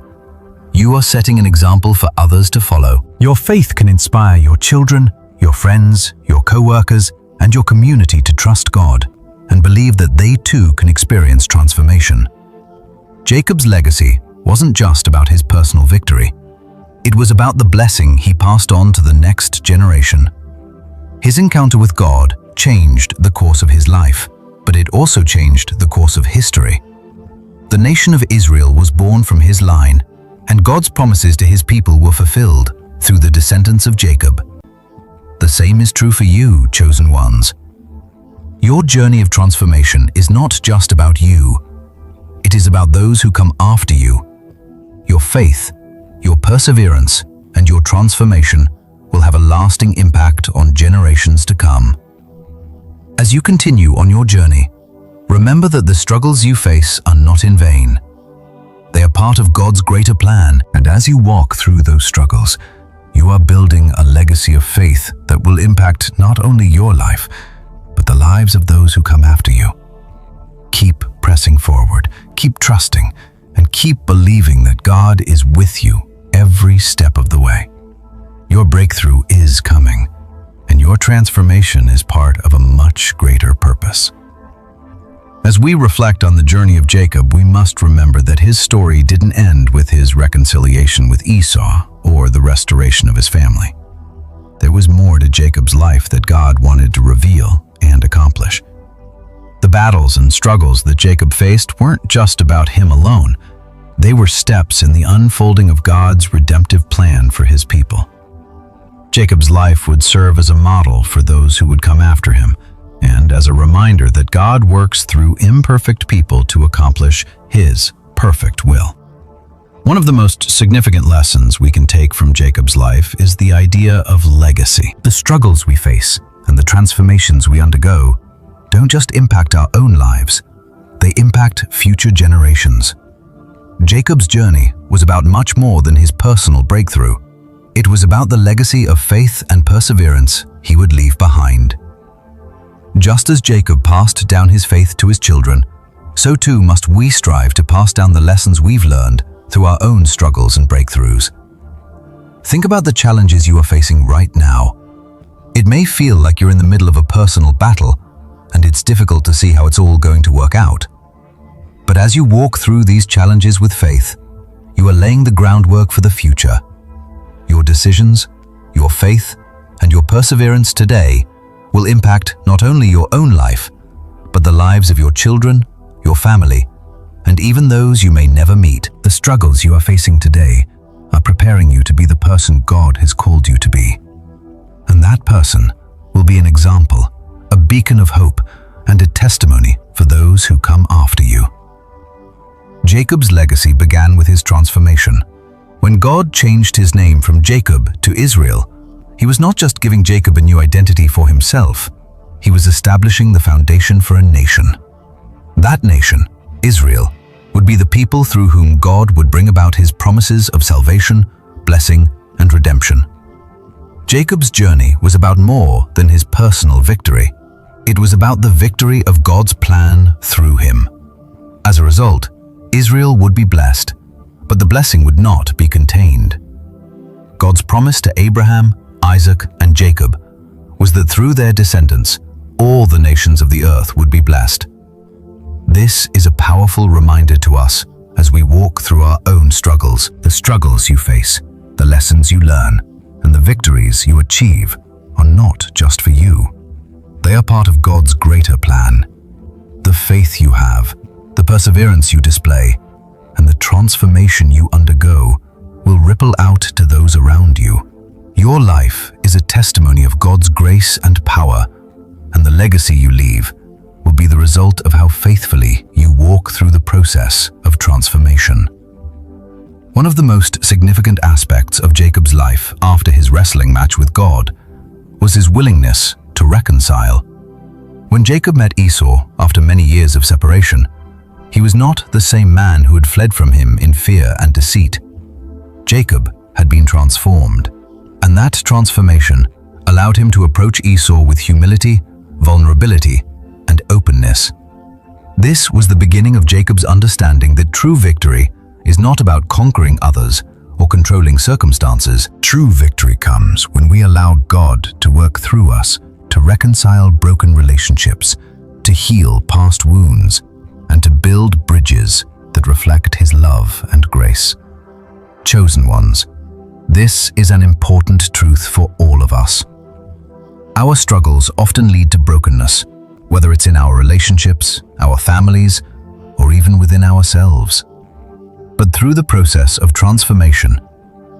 you are setting an example for others to follow. Your faith can inspire your children, your friends, your co-workers, and your community to trust God and believe that they too can experience transformation. Jacob's legacy wasn't just about his personal victory. It was about the blessing he passed on to the next generation. His encounter with God changed the course of his life, but it also changed the course of history. The nation of Israel was born from his line, and God's promises to his people were fulfilled through the descendants of Jacob. The same is true for you, chosen ones. Your journey of transformation is not just about you. It is about those who come after you. Your faith, your perseverance, and your transformation will have a lasting impact on generations to come. As you continue on your journey, remember that the struggles you face are not in vain. They are part of God's greater plan, and as you walk through those struggles, you are building a legacy of faith that will impact not only your life, but the lives of those who come after you. Keep pressing forward, keep trusting, and keep believing that God is with you every step of the way. Your breakthrough is coming, and your transformation is part of a much greater purpose. As we reflect on the journey of Jacob, we must remember that his story didn't end with his reconciliation with Esau or the restoration of his family. There was more to Jacob's life that God wanted to reveal and accomplish. The battles and struggles that Jacob faced weren't just about him alone. They were steps in the unfolding of God's redemptive plan for his people. Jacob's life would serve as a model for those who would come after him, and as a reminder that God works through imperfect people to accomplish his perfect will. One of the most significant lessons we can take from Jacob's life is the idea of legacy. The struggles we face and the transformations we undergo don't just impact our own lives, they impact future generations. Jacob's journey was about much more than his personal breakthrough. It was about the legacy of faith and perseverance he would leave behind. Just as Jacob passed down his faith to his children, so too must we strive to pass down the lessons we've learned through our own struggles and breakthroughs. Think about the challenges you are facing right now. It may feel like you're in the middle of a personal battle, and it's difficult to see how it's all going to work out. But as you walk through these challenges with faith, you are laying the groundwork for the future. Your decisions, your faith, and your perseverance today will impact not only your own life, but the lives of your children, your family, and even those you may never meet. The struggles you are facing today are preparing you to be the person God has called you to be. And that person will will be an example, a beacon of hope, and a testimony for those who come after you. Jacob's legacy began with his transformation. When God changed his name from Jacob to Israel, he was not just giving Jacob a new identity for himself, he was establishing the foundation for a nation. That nation, Israel, would be the people through whom God would bring about his promises of salvation, blessing, and redemption. Jacob's journey was about more than his personal victory. It was about the victory of God's plan through him. As a result, Israel would be blessed, but the blessing would not be contained. God's promise to Abraham, Isaac, and Jacob was that through their descendants, all the nations of the earth would be blessed. This is a powerful reminder to us as we walk through our own struggles. The struggles you face, the lessons you learn, and the victories you achieve are not just for you. They are part of God's greater plan. The faith you have, the perseverance you display, and the transformation you undergo will ripple out to those around you. Your life is a testimony of God's grace and power, and the legacy you leave will be the result of how faithfully you walk through the process of transformation. One of the most significant aspects of Jacob's life after his wrestling match with God was his willingness to reconcile. When Jacob met Esau after many years of separation, he was not the same man who had fled from him in fear and deceit. Jacob had been transformed, and that transformation allowed him to approach Esau with humility, vulnerability, and openness. This was the beginning of Jacob's understanding that true victory is not about conquering others or controlling circumstances. True victory comes when we allow God to work through us to reconcile broken relationships, to heal past wounds, and to build bridges that reflect His love and grace. Chosen ones, this is an important truth for all of us. Our struggles often lead to brokenness, whether it's in our relationships, our families, or even within ourselves. But through the process of transformation,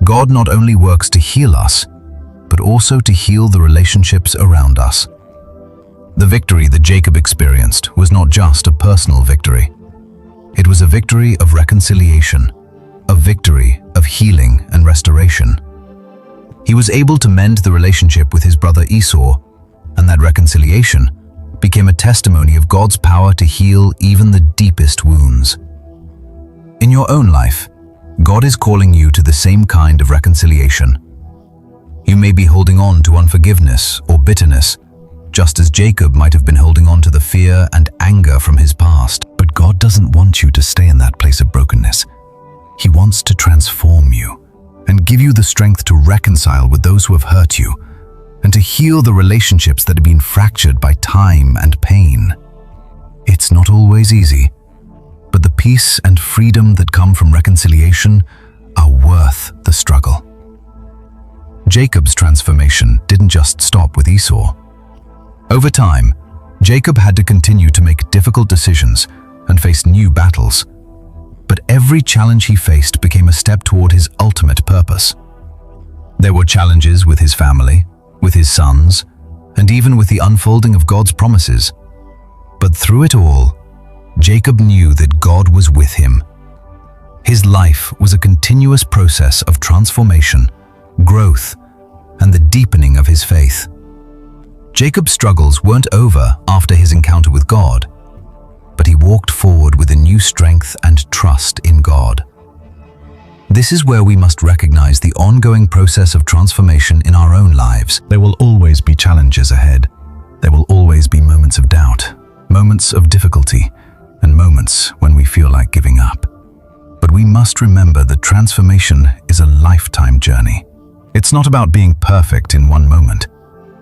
God not only works to heal us, but also to heal the relationships around us. The victory that Jacob experienced was not just a personal victory. It was a victory of reconciliation, a victory of healing and restoration. He was able to mend the relationship with his brother Esau, and that reconciliation became a testimony of God's power to heal even the deepest wounds. In your own life, God is calling you to the same kind of reconciliation. You may be holding on to unforgiveness or bitterness, just as Jacob might have been holding on to the fear and anger from his past. But God doesn't want you to stay in that place of brokenness. He wants to transform you and give you the strength to reconcile with those who have hurt you and to heal the relationships that have been fractured by time and pain. It's not always easy, but the peace and freedom that come from reconciliation are worth the struggle. Jacob's transformation didn't just stop with Esau. Over time, Jacob had to continue to make difficult decisions and face new battles. But every challenge he faced became a step toward his ultimate purpose. There were challenges with his family, with his sons, and even with the unfolding of God's promises. But through it all, Jacob knew that God was with him. His life was a continuous process of transformation, growth, and the deepening of his faith. Jacob's struggles weren't over after his encounter with God, but he walked forward with a new strength and trust in God. This is where we must recognize the ongoing process of transformation in our own lives. There will always be challenges ahead. There will always be moments of doubt, moments of difficulty, and moments when we feel like giving up. But we must remember that transformation is a lifetime journey. It's not about being perfect in one moment.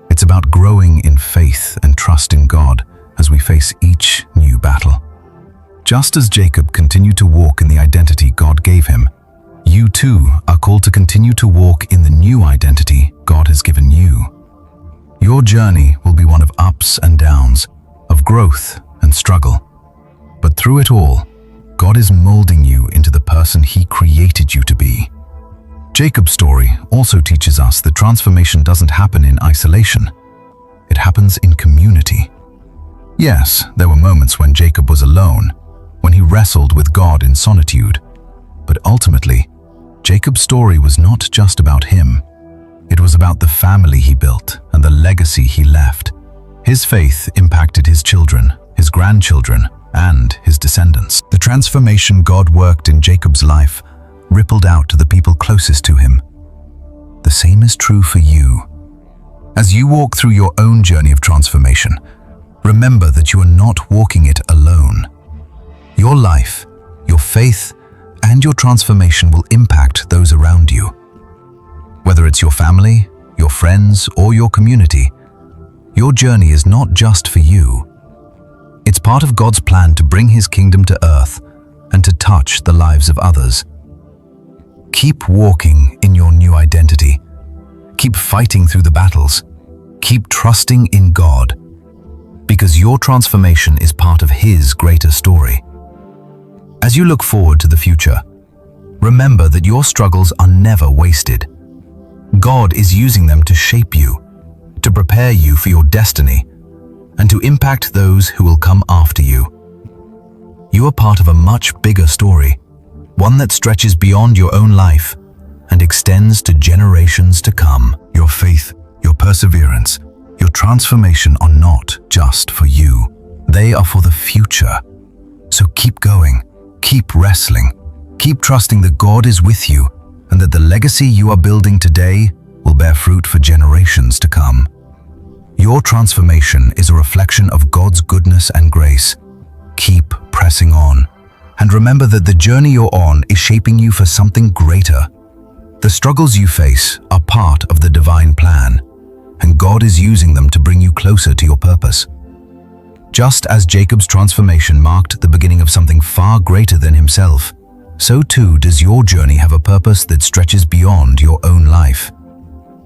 It's about growing in faith and trust in God as we face each new battle. Just as Jacob continued to walk in the identity God gave him, you too are called to continue to walk in the new identity God has given you. Your journey will be one of ups and downs, of growth and struggle. But through it all, God is molding you into the person He created you to be. Jacob's story also teaches us that transformation doesn't happen in isolation. it happens in community. Yes, there were moments when Jacob was alone, when he wrestled with God in solitude. But ultimately, Jacob's story was not just about him. It was about the family he built and the legacy he left. His faith impacted his children, his grandchildren, and his descendants. The transformation God worked in Jacob's life rippled out to the people closest to him. The same is true for you. As you walk through your own journey of transformation, remember that you are not walking it alone. Your life, your faith, and your transformation will impact those around you. Whether it's your family, your friends, or your community, your journey is not just for you. It's part of God's plan to bring His kingdom to earth and to touch the lives of others. Keep walking in your new identity. Keep fighting through the battles. Keep trusting in God, because your transformation is part of His greater story. As you look forward to the future, remember that your struggles are never wasted. God is using them to shape you, to prepare you for your destiny, and to impact those who will come after you. You are part of a much bigger story, one that stretches beyond your own life and extends to generations to come. Your faith, your perseverance, your transformation are not just for you. They are for the future. So keep going, keep wrestling, keep trusting that God is with you and that the legacy you are building today will bear fruit for generations to come. Your transformation is a reflection of God's goodness and grace. Keep pressing on, and remember that the journey you're on is shaping you for something greater. The struggles you face are part of the divine plan, and God is using them to bring you closer to your purpose. Just as Jacob's transformation marked the beginning of something far greater than himself, so too does your journey have a purpose that stretches beyond your own life.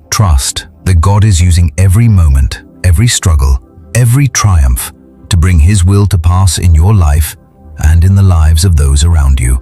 Trust that God is using every moment, every struggle, every triumph to bring His will to pass in your life and in the lives of those around you.